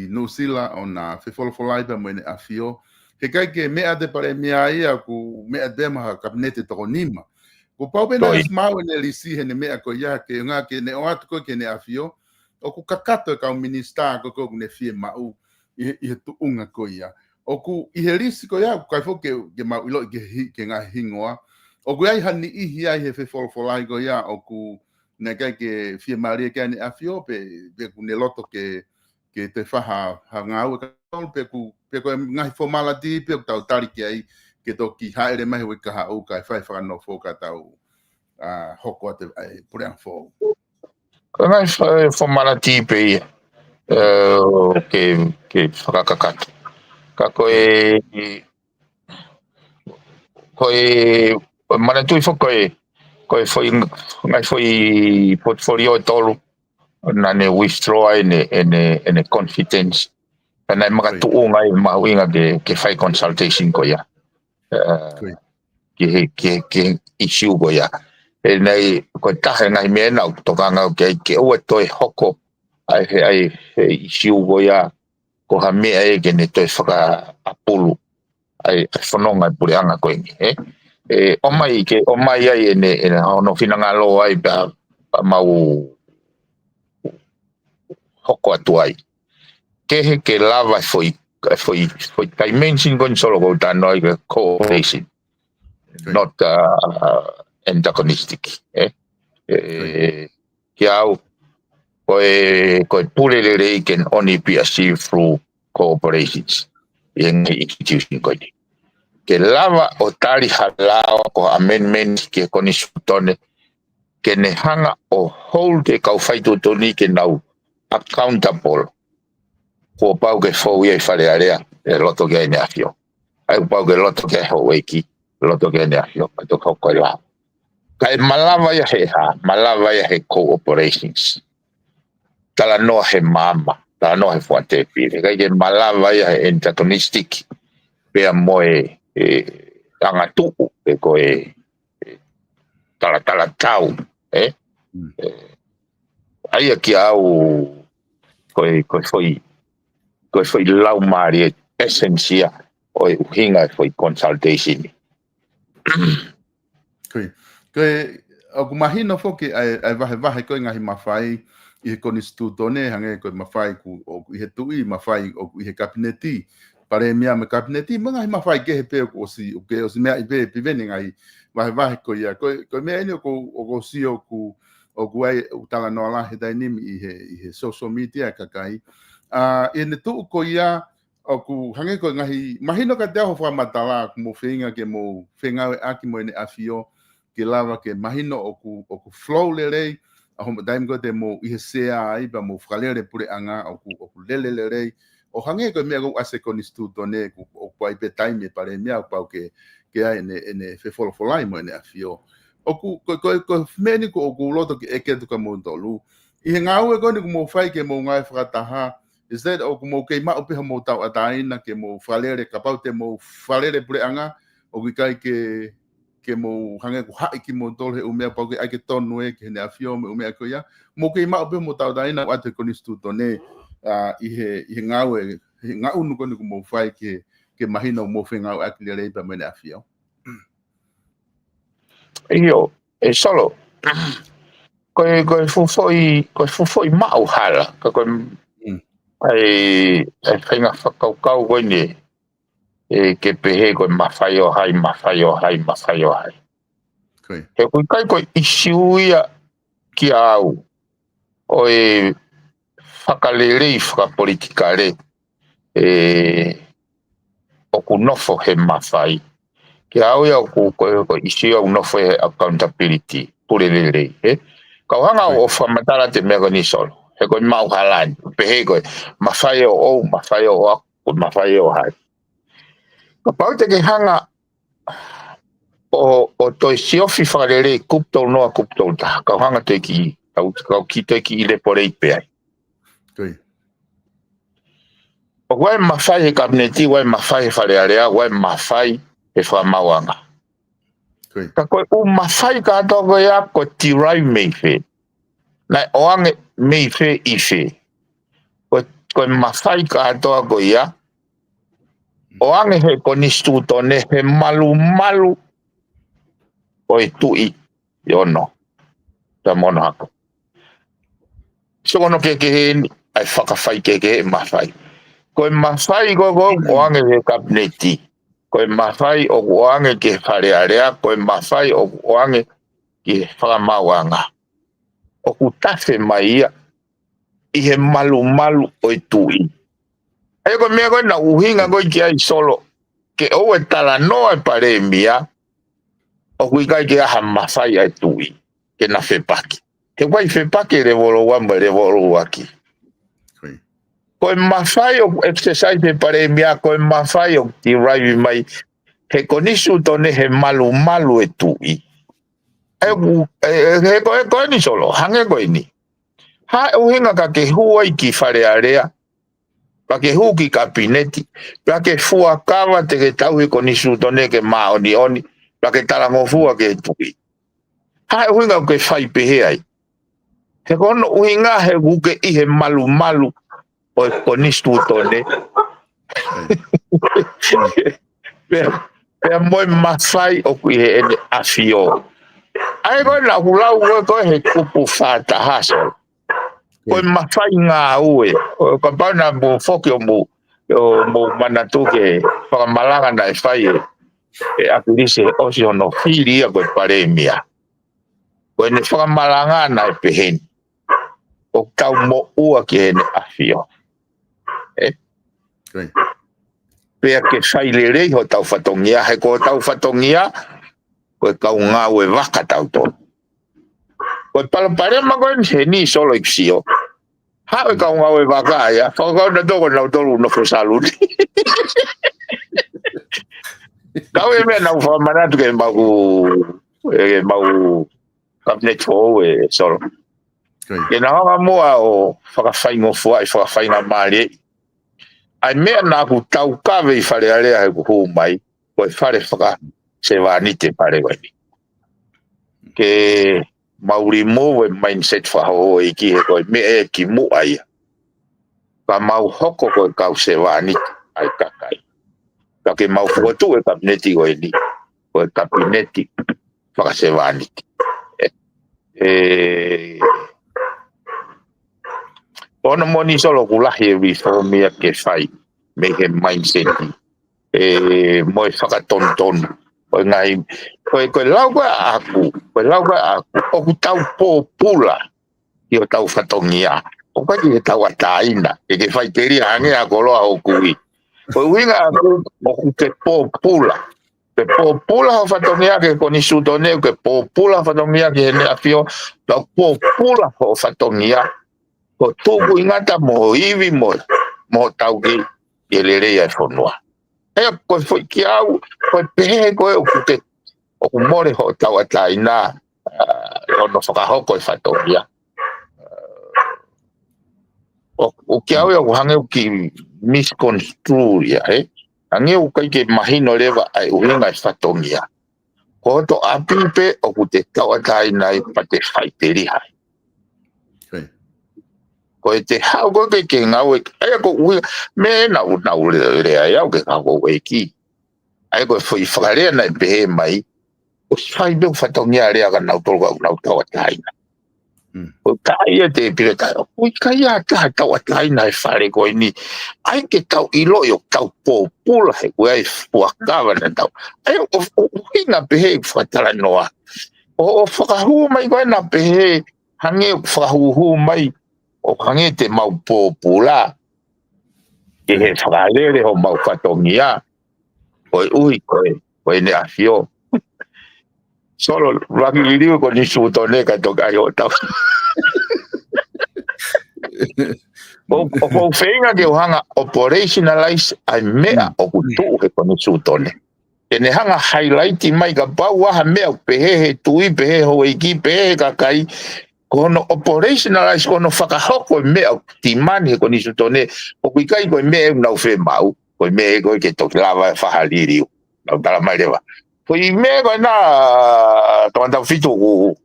B: no sila ona fe folai ba mo ne afio ke kai ke me ade pare mia ia ku me ade ma kabinete to nima ko pau be na smau ne lisi he ne me ko ya ke nga ke ne o atko ke ne afio o ku kakato ka minister ko ne fie mau i tu unga ko ia o ku i he lisi ko ya kai fo ke mau ilo ke nga hingoa o ku ai hani i hi he fe folai ko ya o ku ne kai ke fie maria ke ne afio pe ku ne loto ke te faha ngau ka pe ku ngai formality pe tau tari ki ai ke to ki haere mai we ka hau kai fai fa no fo ka tau hoko te ai por fo
C: Ngai whamana tipe ke whakakakata. Ka koe mana tui koe ngai foi portfolio tolu na ne withdraw ene confidence na maka tu ngai mawinga ke fai consultation ko ya ke issue ko ya nei ko tahe ngai mena to kanga ke o to hoko ai issue ko ya ko ha me ai ke ne to whaka apulu ai whanonga pure anga koe o mai ai ene no fina ngalo ai pa mau hoko atu ai ke lava foi dimension kon solo go tano ai cooperation not antagonistic kiau koe pule le can only be achieved through cooperations in institution koe ke lava o tari halao ko amendment ke konisutone ke ne hanga o hold e kau faitu toni ke nau accountable ko pau ke fo ye fale area e loto ke ne afio ai pau ke loto ke ho weki loto ke ne afio to ko ko la kai malava ya he cooperations tala no he mama tala no he fuate pile kai ke malava ya antagonistic pe moe anga tuku e koe tala tau ai ki au koe foi lau mari esencia o hinga foi consultation
B: koe o mahino foki ai vahe koe ngahi mawhai i he konstituto ne hange koe mawhai ku o i he tui mawhai o i he kabineti pare mia me kabineti mga hi mawhai ke he pe o si mea i pe pivene ngai vahe ko ia ko mea ini o si o ai utala no ala he dainimi i he social media kakai e ne tu ko ia o ku hange ko ngahi mahino ka te ho fa matala mo feinga ke mo fenga aki mo ene afio ke lava ke mahino o ku flow lere a ho daim ko te mo i he sea ai ba mo fralere pure anga o ku lele o hange ko mea go ase konstituto ne o pai pe time pare mea pau ke ai ene fe folai mo ene afio o ko meni ko loto ke to ka mo tolu i ngau e ko ni mo fai ke mo ngai frataha is that o mo ke ma o pe mo tau ataina ke mo falere ka pau te mo falere pure anga o kai ke mo hange ko ha ki mo tol he o mea pau ke ai ke tonu e ke ne afio me o mea ko ya mo ke ma o pe mo tau ataina o ate konstituto ne i he ngau no ko ni mo fai ke mahina mo fenga o akilere pa mena afio
C: io e solo ko foi mau hala ko ai fenga kau ko ni ke pehe ko mafaio hai ke ko isuia ki au o whakalere i whakapolitikare o ku nofo he mawhai. Ke au ia ko isi au nofo he accountability pure lere. Kau hanga o whamatara te mea ni solo. He koe mau halani. Pehe koe mawhai o aku mawhai o hai. Ka pau te ke hanga o toi siofi whakalere kuptol noa kuptol ta. Kau hanga te ki kau ki te ki ile porei pe ai. O wai mawhai he kabineti, wai mawhai he wharearea, wai mawhai he whamauanga. Ka koe u mawhai ka toko ia ko tirai mei whe. Nai oange mei whe i whe. Koe mawhai ka toko ia, oange he konstituto ne he malu o e tui i ono. Ta mono hako. So ono ke he ai whakawhai ke he mawhai. Koe mawhai ko oange he kabineti. Koe mawhai o oange ke wharearea. Koe mawhai o oange ke whakamauanga. O ku tafe mai ia i he malu o e tui. E koe mea koe na uhinga koe ki ai solo. Ke o e tala noa e pare mia. O kui kai ke aha mawhai ai tui. Ke na whepaki. Te wai fe pake le volo wamba le volo waki. Koe mawhai o exercise e pare mea, koe mawhai o ti raiwi mai, he konisu tone he malu malu e tui. He koe ni solo, hange koe ni. Ha uhinga ka ke huai ki whare area, pa ke hu ki kabineti, pa ke fua kawa te ke tau he konisu tone ke maoni oni, pa ke talango fua ke tui. Ha uhinga ke whai pehe ai. He kono uhinga he uke i he malu malu, o konisu tone. Pea moi mawhai o kui he ene awhio. Ai koe na hulau koe he kupu whata haso. Koe mawhai ngā ue. Ka pauna mo whoki o mo manatu ke whakamalanga na e whai e akirise osi hono whiri a koe pare mea. Koe ne whakamalanga na e peheni. O tau mo ua ki hene awhio. Pea ke whailere ho tau whatongia, he ko tau whatongia, koe kau ngā ue waka tau tō. Koe palapare ma koe he ni solo iksio. Hawe kau ngā ue waka aia, whakakau na tōko nau tōru no whasaluni. Kau e mea nau whamanatu ke mau cabinet fōu e solo. Ke na hanga mua o whakawhaingo fua i whakawhainga maare. Ai mea nā ku tau kawe i whare area he kuhu mai, koe whare whaka se wānite pare koe ni. Ke mauri mōwe mindset whaho i ki he koe mea e ki mu aia. Ka mau hoko koe kau se wānite ai kakai. Ka ke mau whotu e kabineti koe ni, koe kabineti whaka se wānite. Ono moni solo kulahi e reformia ke whai me he mindset mo e whakatonton koe ngai koe lau koe aku o ku tau pōpula i o tau whatongia o kai ki he tau ataina e ke whai teri hange a koloa o kui koe winga aku o ku te pōpula ho whatongia ke koni sutone ke pōpula whatongia ke hene awhio tau pōpula ho whatongia ko tuku ingata mo iwi mo tau ki e lere ia whonua. Ea koe fwoi ki au, koe pehe koe o ku more ho tau ataina ono whakahoko e whatongia. O ki au e o hange ki misconstruia, hange o kai ke mahino lewa ai uhinga e whatongia. Ko to apipe o ku te tau ataina e pate whaiteri hai. Koe te hau koe ke ngau e, aia ko ui, me nau lea iau ke ngau e ki. Aia koe whai whakarea na e pehe mai, o whai meu whatongia rea ka nau tolu kau nau tau ataina. O kai e te pire kai, ui kai a taha tau ataina e whare koe ni, ai ke tau ilo i o tau pōpula he koe ai fuakawa na tau. Aia o hinga pehe whatara noa. O whakahu mai koe na pehe, hange whakahu mai, o hange te mau pōpula, ke he whakalere ho mau whatongia, koe ui koe ne awhio. Solo, rangi iriu ko ni sūtone ka tokai o tau. O whenga ke o hanga operationalize ai mea o kutu he ko ni sūtone. Ke ne hanga highlighti mai ka pau aha mea pehe he tui, pehe ho eiki, pehe kakai, kono operationalize kono whakahoko mea ti mani ko ni sutone o kui kai ko mea nau whe mau ko mea ko ke toki lava whahaliri nau tala mai rewa ko i mea ko na tawantau fitu o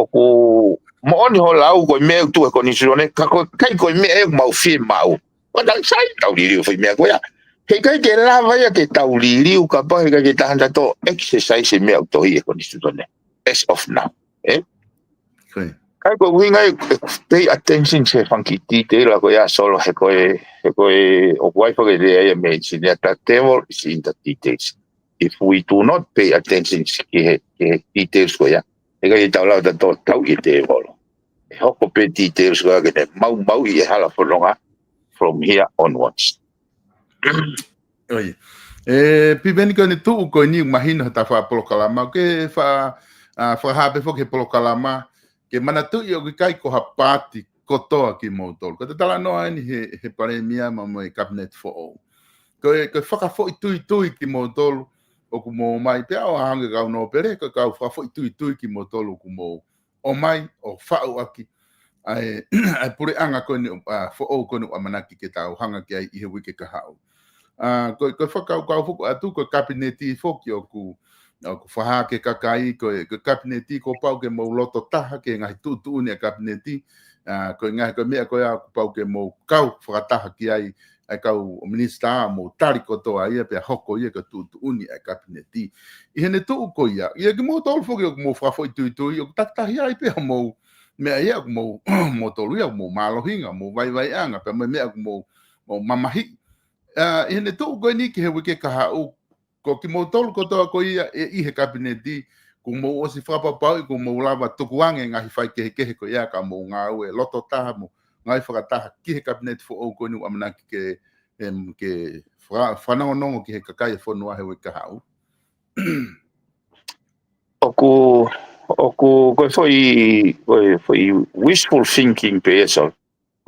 C: ku mooni ho lau ko mea tu ko ni sutone kai ko mea mau whe mau ko tau sai tau liriu whi mea ko ya he kai ke lava ya ke tau liriu ka pa he kai ke tahanda to exercise mea to hi ko ni sutone as of now Kai ko winga pay attention se funky detail ko ya solo he ko o wife ke de image that the devil is in the details. If we do not pay attention ke details ko ya e ka tau la to tau i te volo. E hoko pe details ko ke mau i hala fonga from here onwards.
B: Oi. Pibeni ko ni tu ko ni mahina ta fa polo kalama ke fa habe fo ke polo kalama ke manatu i o kai ko hapati kotoa ki mo tolu. Ko te tala noa ni he paremia ma mo cabinet fo o. Ko whakafo i tui ki mo tolu o ku mo mai pe o hanga kau no pere ko kau whakafo i tui ki mo tolu ku mo o mai o whau aki ai pure anga ko ni fo o ko ni amanaki ke tau hanga ki ai i he wike ka hau. Ko whakau fuku atu ko kabineti foki o ku whaha ke kakai ko kabineti ko pau ke mo loto taha ke ngai tutu ni a kabineti ko ngai ko mea ko ia ku pau ke mo kau whakataha ki ai kau minista mo tari kotoa ia pe hoko ia ka tutu uni a kabineti. I hene tuu ko ia ki mo tolu foki o mo whafo i tui o taktahi ai pe mo mea ia mo tolu ia mo malohinga mo vai anga pe mea mo mamahi. I hene tuu ko ni ki he wike ka hau ko ki mo tolu kotoa ko ia i he kabineti ko mo o si whapapau ko mo lava tukuange ngahi whai kehe ko ia ka mo ngā ue loto taha mo ngai whakataha ki he kabineti fo o ko ni amanaki ke whanongonongo ki he kakai whanua he wika hau.
C: Oku koe foi wishful thinking pe eso.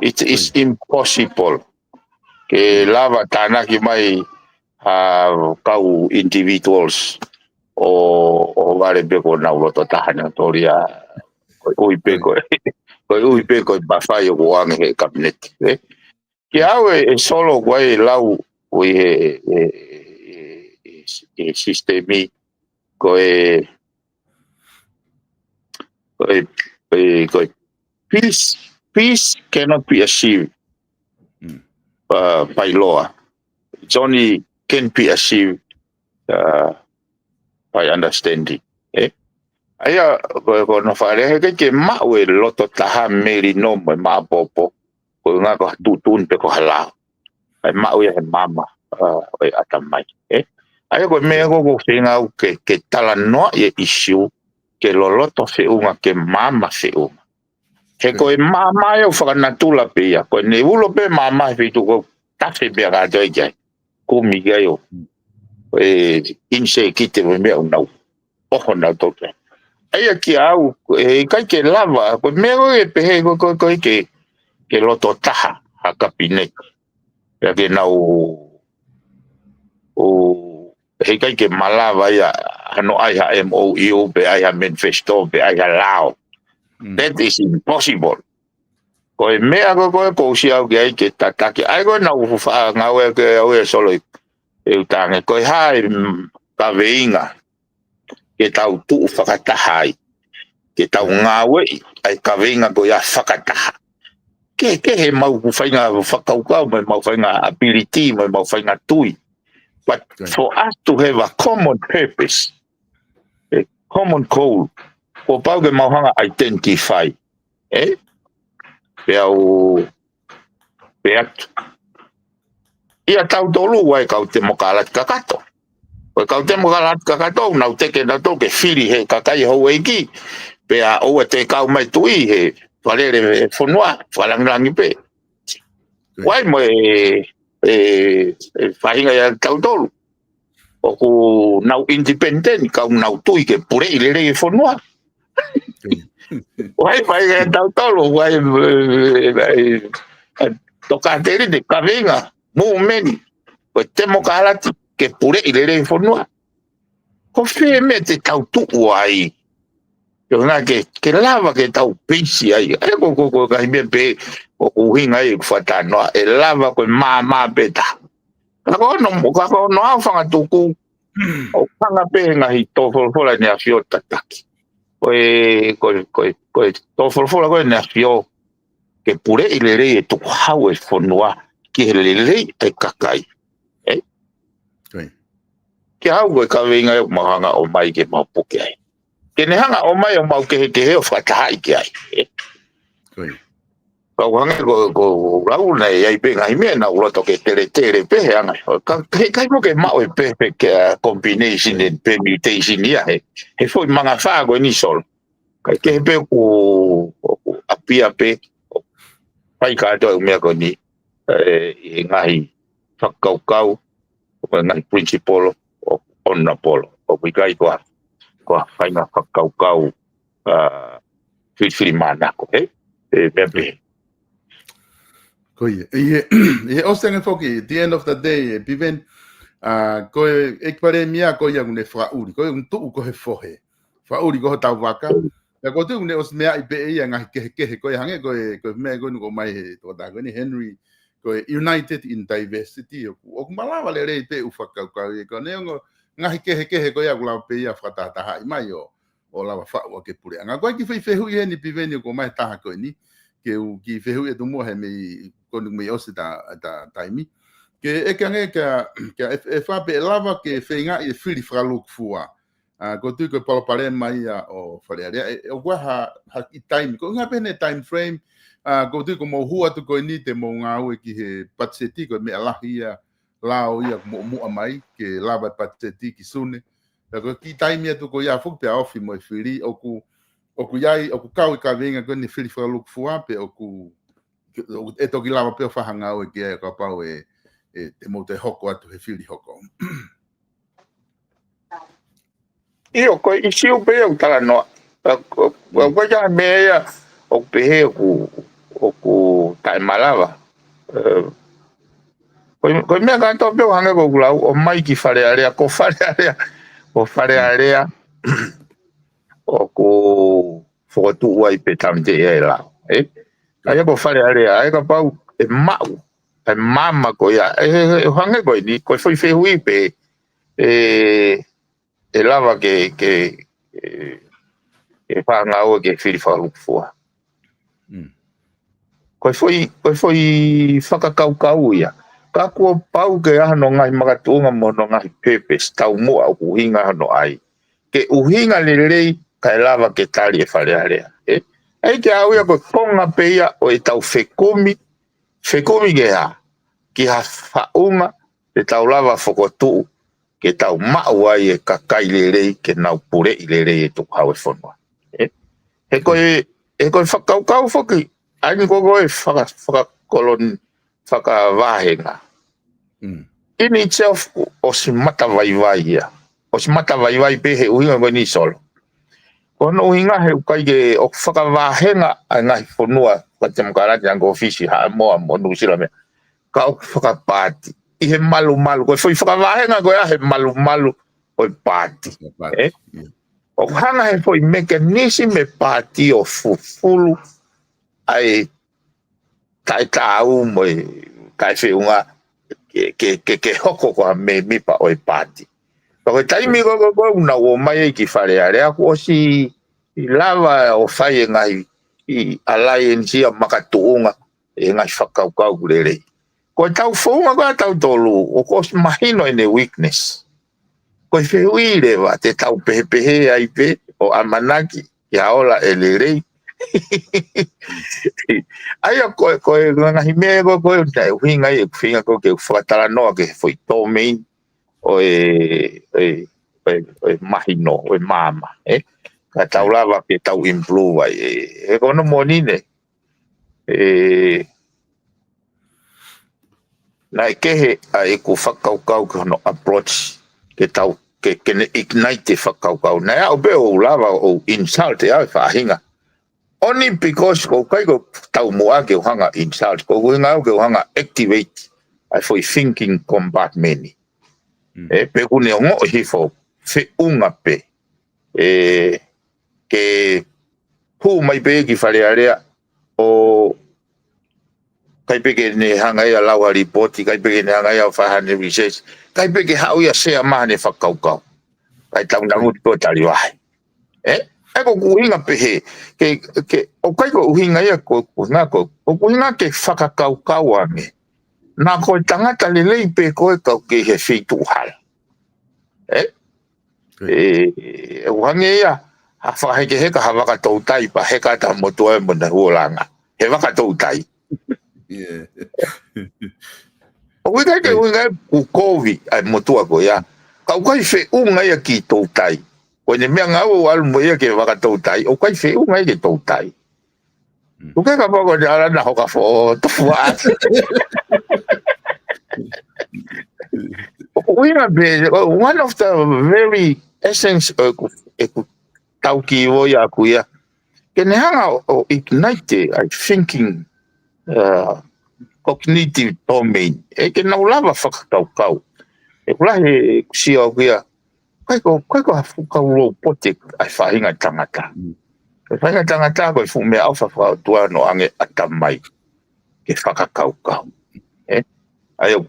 C: It is impossible. Ke lava tanaki mai kau individuals o vale pe ko na loto tahana toria ko ipe ko bafai o wang he cabinet ki awe solo guai lau o sistemi ko peace cannot be achieved by law. It's only can be achieved by understanding. Aya ko no fare ke mawe loto taha meri no ma popo ko nga ko tutun pe ko hala ai mawe he mama oi atamai aya ko me ko finga ke tala no ye issue ke lo loto fe unga ke mama fe unga ke ko mama yo fa na tula pe ya ko ne ulo pe mama fe tu ko ta fe be ga do ya ko mi ga yo inse kite me una o na to pe aya ki au kai ke lava ko me go e pe ko ke loto taha ha kapinet ya ke na o kai ke malava ya no ai ha MOU pe ai ha manifesto pe ai ha lao. That is impossible. Ko me ko si au ke tataki ai go na u fa ngawe ke au solo e tange ko hai ka veinga ke tau tu whakatahai, ke tau ngawe, ai ka venga ko ia whakataha. Ke he mau whainga whakaukau, mai mau whainga ability, mai mau whainga tui. But for us to have a common purpose, a common goal, ko pau ke mau hanga identify, pe atu. Ia tau tolu wai kau te mokalat kakato. Ko kau te mokalat kakato na teke na to ke fili he kakai ho eki pe a o te kau mai tui he valere fonua falangangi pe. Wai mo fainga ya tau tolu. O ku nau independent kau nau tui ke pure ile re fonua. Wai fainga ya tau tolu wai toka tere de kavenga mu meni. Ko te mokalat ke pure ilere fonua ko fe me te tau tu ai yo nga ke lava ke tau pisi ai ko ka me pe o hinga ai fata no e lava ko mama beta ko no afanga tu ku o panga pe nga hi to fola ni afio tataki ko to fola ko ni afio ke pure ilere tu hawe fonua ke lele te kakai ke hau koe ka wenga e mahanga o mai ke maupuke ai. Ke ne hanga o mai o mau ke he o whakahai ke ai. Ka hanga ko rau nei ai pe ngai mea na uloto ke tere pe hanga. Kai mo ke mau e pe ke combination and permutation ia he. He foi manga whago ni sol. Kai ke pe ku apia pe pai ka to mea ko ni ngai whakaukau ngai principal on na polo o kai ko fainga whakaukau fili mana ko pepe
B: ko e o senge foki at the end of the day piven ko e pare mia ko ia ngune frauri ko un tu ko he fohe frauri ko tau waka ya ko tu ne os mea ipe ia nga ke ko hange ko me ko no mai to da ni Henry ko united in diversity o kumala vale re pe ufaka ko ne ngo nga ke ko ia kula pe ia fata ta hai mai o la fa o ke pure nga ko ki fe hu ye ni piveni ko mai ta ko ni ke u ki fe hu e tu mo he me ko no me os da taimi ke e kange ke e fa pe lava ke fe nga e fili fra look fua ko tu ko pare mai o fare o wa ha i time ko nga pene time frame ko tu ko mo hua tu ko ni te mo nga o ki he patseti ko me ala ia lao ia mo mai ke lava patseti ki sune ko ki time tu ko ia fu pe ofi mo fili o ku yai o ku kau ka venga ko ni fili fra look fua pe o ku e to ki lava pe fa hanga o ke ka pa te mo te hoko atu he fili hoko
C: io ko isi o pe o tala no ko ja me ya o pe he ku tai malava ko me ga to pe hanga ko la o mai ki fare area ko fare area o ko fotu wai pe tamte e la ai ko fare area ai ka pau e mau e mama ko ya e hanga ko ni ko foi fe hui pe e lava ke fa nga o ke fili fa fua ko foi whakakau ia ka ko pau ke ano ngai makatunga mo no ngai pepe stau mo au hinga no ai ke uhinga lelei ka lava ke tali e fale area ai ke au ia ko konga pe ia o e tau fekumi ke ha ki ha faunga e tau lava fokotu ke tau mau ai e kakai lelei ke nau pure i lelei e tuku hau e whanua. E koe whakaukau whaki, aini koko e whakavahenga. In itself, o si mata vai ia. O si mata vai pe he uhinga koe ni solo. Kono uhinga he ukai ke o whakavahenga a ngahi whanua, ka te makarati anko ofisi haa moa mo nusira mea. Ka o whakapati. I he malu ko foi whakawahenga ko he malu o pati o hanga he foi mechanism me pati o fufulu ai tai tau mo kai feunga ke hoko ko me mipa o pati ko tai mi ko una o mai ki fare area ko si lava o fai ngai I alliance a makatunga e ngai whakaukau kurerei. Ko tau whaunga ko tau tolu, o ko mahino ene weakness. Ko i whiuire wa te tau pehe ai pe o amanaki, ia ola e le rei. Aia ko ngahi mea ko tai uhinga i kuwhinga ko ke whakatara noa ke foi tō main o mahino, o mama. Ka tau lava ke tau improve ai. E kono monine. Na kehe a ku whakaukau ke hono approach ke tau ke ne ignite whakaukau. Na au be o lava o insult e au whahinga. Only because ko kai ko tau mua ke hanga insult. Ko huinga au ke hanga activate ai foi thinking compartment. Pe kune ongo hifo fe unga pe. Ke hu mai pe ki whare area o kai peke ne hanga ia lawa ripoti, kai peke ne hanga ia whahane research, kai peke hau ia sea mahane whakaukau. Kai tau nangu tiko tali wahi. Ko kuhinga pehe, o kai ko uhinga ia ko kuhinga ke whakakaukau ame. Nā koe tangata lelei pe koe kau ke he whitu hal. Uhange ia, ha whakaheke heka ha wakatou tai pa heka ta motua e mona huolanga. He wakatou tai. O kai ke unga ku kovi ai motua ko ya. Kau kai fe unga ia ki tou tai. Ko ne mea ngau alu mo ia ke waka tou tai. O kai fe unga ia ke tou tai. O kai ka poko ni ala na hoka fo tofua. One of the very essence tau ki o ia ku ia. Kene hanga o ignite ai thinking cognitive domain. E ke nau lava whakakaukau. E kula he kusia o kia, kai ko hafukau lo pote ai whahinga tangata. Kai whahinga tangata koe fu mea au whakautua no ange atamai ke whakakaukau. Ai o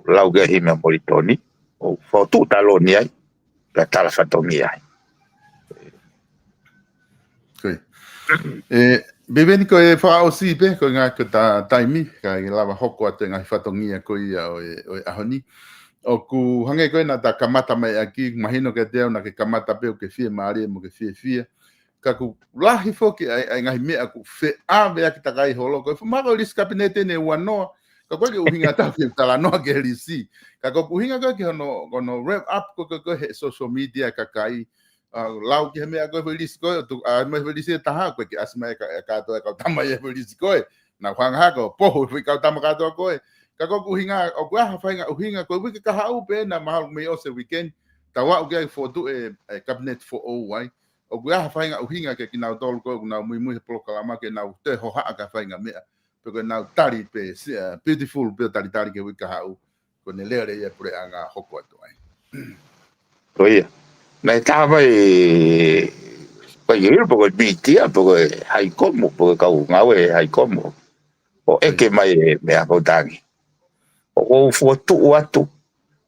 C: lau kia hi mea moritoni, o whautu talo ni ai, ka tala whatongi ai.
B: Beveni ko e wha o si pe, ko ngā ko ta taimi, ka i lava hoko atu ngā whatongia ko ia o ahoni. O ku hange koe na ta kamata mai aki, mahino ke teo na ke kamata pe o ke fie maari mo ke fie. Ka ku lahi foki ai ngahi mea ku fe ave aki takai holo, ko fu mako lis kabinete ne wanoa, ka koe ke uhinga tau ke tala noa ke risi. Ka ko uhinga koe ke hono wrap up ko he social media kakai, lau ki mea koe felis koe tu me felis taha koe ki asma ka to ka tama ye felis koe na hang ha ko poho fi ka tama ka to koe ka ko uhinga o kwa ha fainga uhinga koe wi ka ha u pe na mahal me o se weekend ta wa o ke for do cabinet for o wai o kwa ha fainga uhinga ke ki na tol ko na mu pro kalama ke na te ho ha ka fainga mea pe ko na tari pe beautiful pe tari ke wi ka ha u ko ne lere ye pre anga hoko to ai
C: Oia. Nei tāwa iro poko bitia, poko hai komo, poko kau ngau hai komo. O eke mai mea pautangi. O fua tuku atu,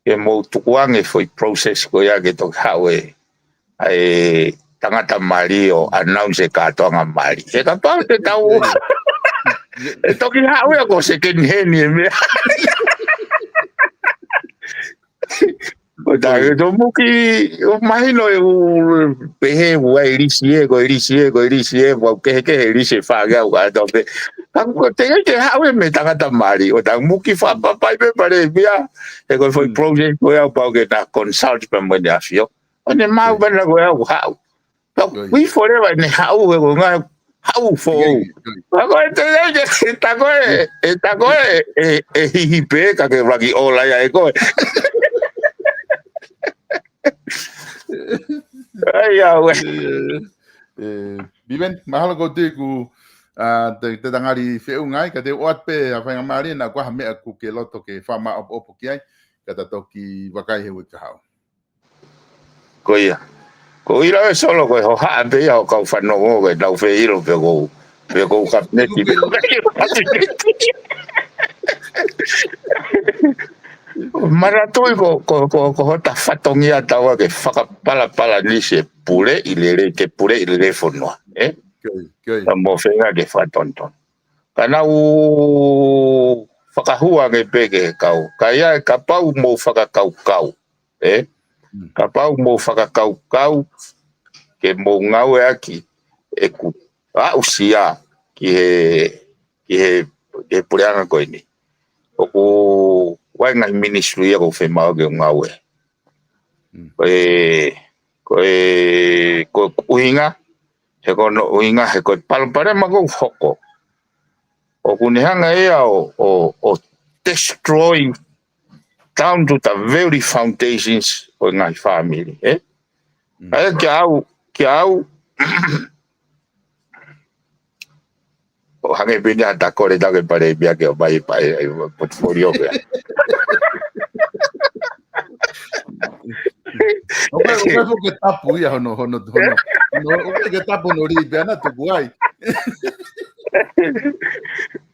C: e mo tukuange foi process ko ia ke toki hau ai tangata mari o announce katoanga mari. E ka pau te tau, e toki hau e ko second hand e mea. O tae to muki o mahino e pehe wa irisi e wa ke irisi fa ga wa to pe ko te ha we me tangata mari o ta muki fa pa pa pe pare bia e ko foi project ko ya pa ke na consult pa mo ya fio o ne ma ba na ko ya ha we forever ne ha u ko nga how fo ko ta ko hipe ka ke ragi ola ya ko ai au
B: Viven mahalo ko te ku te tangari feu ngai ka te oat pe a whainga maari na kwa mea ku ke loto ke whama opo ki ai ka ta toki wakai he wika hau
C: ko ia ko ira solo ko ho ha pe ya ko fa no go dau fe iro pe ko ka neti Maratoi ko hota whatongia tawa ke whakapala ni se pule i le whanua. Ta mo whenga ke whatonton. Kana u whakahua ke peke kau. Ka ia ka pau mo whakakau. Ka pau mo whakakau ke mo ngau e aki e ku usia ki he pureanga koe ni. O ku wai ngai ministry ko fe mau ke ngawe ko uinga he ko no uinga he ko pare ma ko hoko o kunihanga ia o destroying down to the very foundations of my family ai ke au o hange benya ta kore ta ke pare bia ke bai portfolio ke
B: o ke tapu ia hono o ke tapu no ri bia na tu guai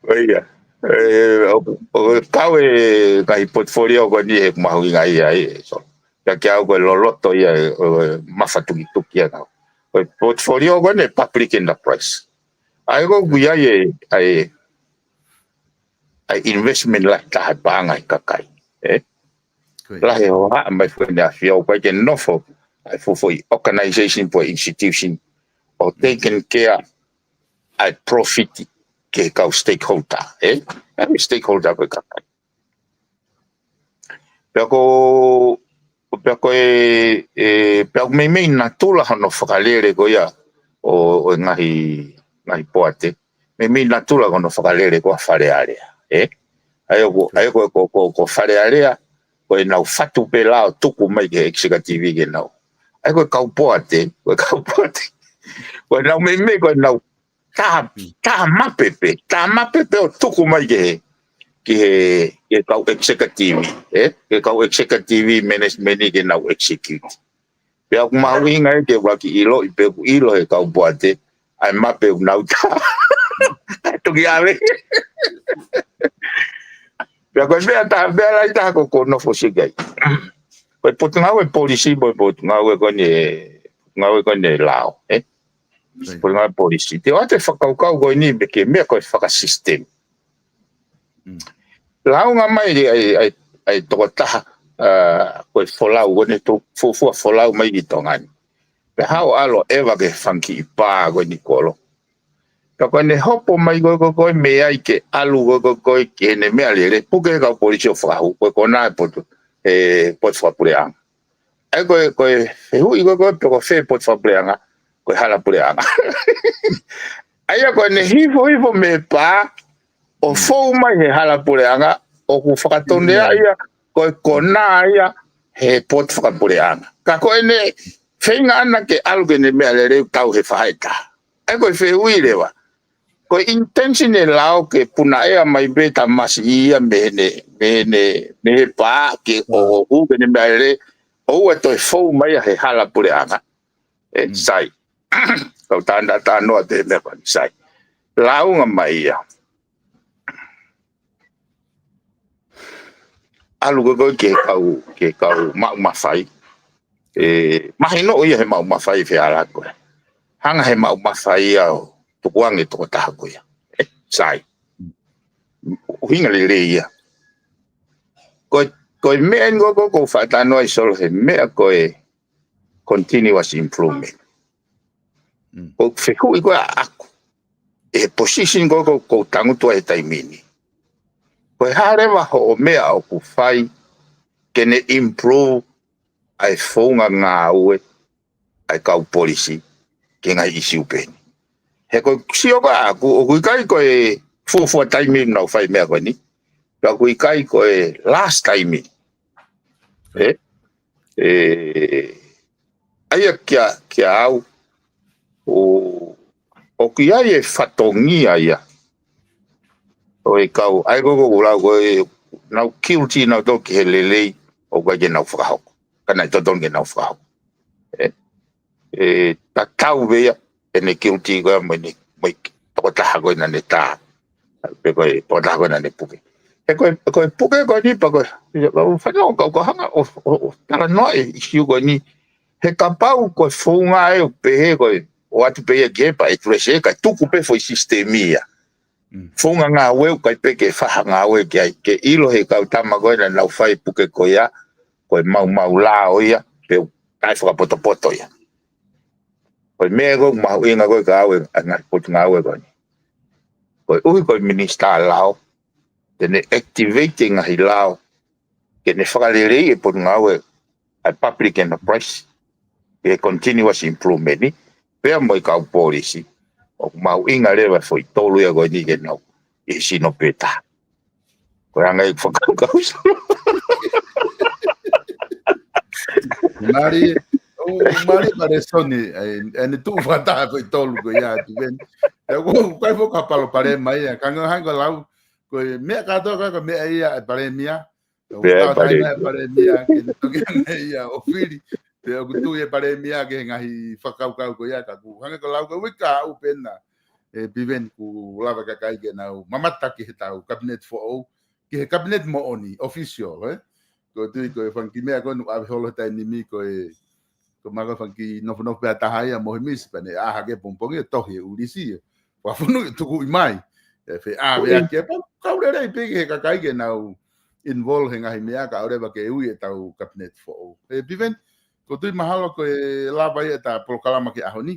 C: oia o kau kai portfolio ko ni e mahu ngai ai so ya ke au ko loloto ia mafatu tuki ia o portfolio ko ne public enterprise ai ko guia ai investment lah ta bangai kakai lah ho ha mai foi na fio ko ke no fo ai foi organization for institution or taking care ai profit ke kau stakeholder every stakeholder ko kakai peko peko me na tula no fakalere ko ya o ngahi poate me na tula ko no fakalere ko fare area ai ko fare area ko na fatu pe la tuku mai ke executive ke na ai ko kau poate Ko nau me ko nau ta mapepe o tuku mai ke kau executive ke kau executive management ke nau execute pe aku mau inga ke wa ki ilo ipe ku ilo e kau boate ai mape nau ta tu ki ave pe ko be ta be la ta ko no fo sigai ko putunga we polisi bo putunga we ko ne lao putunga polisi te ate whakaukau ko ni be ke me ko whaka system lao nga mai ai toko taha ko folau ko ne to fu folau mai ki tongan pe hao alo eva ke funky pa ko ni kolo ko ne hopo mai ko me ai ke alu ko ke ne me ale puke ka polisi o frau ko na poto pot fa puleang ai ko hu i ko fe pot fa puleanga ko hala puleanga ai ko ne hivo me pa o fo mai he hala puleanga o ku whakatonde ia ko na ia he pot fa puleanga ka ko ne feinga ana ke alu ke ne me ale tau he faita ai ko fe hui lewa ko intention e lao ke puna ea mai beta masi ia me pa ke o ke ne mai o e toi fou mai he hala puleanga sai kau tanda tano te me pa sai lao nga mai ia alu ko ke kau ma fai mahino ia he ma fai fe ala ko hanga he ma fai au tukuangi toko taha ko ia sai hinga le ia ko me ngo ko fata no ai solo he me ko continuous improvement ko feku iko aku position ko tangu to e taimini ko hare wa ho me au ku fai kene improve ai fonga nga uwe ai kau policy ke ngai isi upeni he ko sio ba aku kai ko fu time no fai me ko ni ka ku kai ko last time ai kia au o ki ai fatongi ai o kau ai go la ko na guilty na do ki lele o ga je na fa kana to don ge na fa ta tau ve ene guilty go mai to ta go na neta pe ko to ta go na ne puke ko puke ko ni pa ko fa no ko hanga o tara no e siu go ni he kapau ko funga e pe ko o atu pe ge pa e trese ka tu ku pe foi sistemia funga nga we ko pe ke fa nga we ke ilo he ka tama go na na fai puke ko ya ko mau la o ya pe ai fa poto ya ko me go mau inga go ka we nga pot nga we go ko minister lao tene activating a lao que ne fagalere e pot nga we a public enterprise e continuous improvement ni pe mo ka policy o mau inga le va foi tolu ya go ni que no e si no peta ko anga e foka ka
B: Mari paresoni ene tu fata ko tolu ko ya tu ben ko kai fo kapalo pare mai ya kanga hanga lau ko me ka to ka me ia pare mia pare mia ke to ke ia o fili te o tu e pare mia ke ngahi fakau ka ko ya ka ku hanga ko lau ko wika u pena biven ku lava ka kai ke na mamata ki tau cabinet fo o ke cabinet mo oni official ko tu ko fanki me ko no ave holo ta ni mi ko ko maga fanki no pe tahaya mo mis pene a ha ke pompong e tohi ulisi wa funu tu ku mai fe a ve ke ka ure pe ke ka kai ke na involve nga himia ka ore ba ke u e tau cabinet fo biven ko tu mahalo ko lava e ta proclama ke ahoni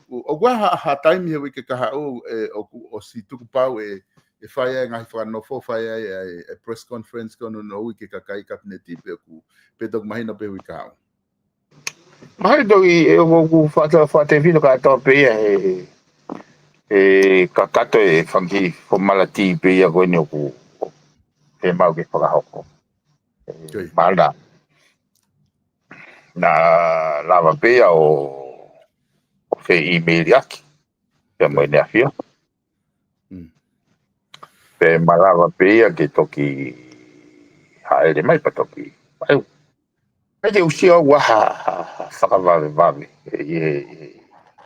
B: o gua ha time he ke ka o si tu ku pau e fai nga fa no fo fai e press conference ko no ke ka kai cabinet pe ku pe dog mahino pe wi ka
C: mai do i o fata vino ka to pe ka kato e fangi fo malati pe ya go ni ku e mau ke fa ho malda na lava pe o fe email yaki. Pe mo ne afio. Pe malava pe ia ke toki haere mai pa toki. Ai. Ai usia wa ha whakavave.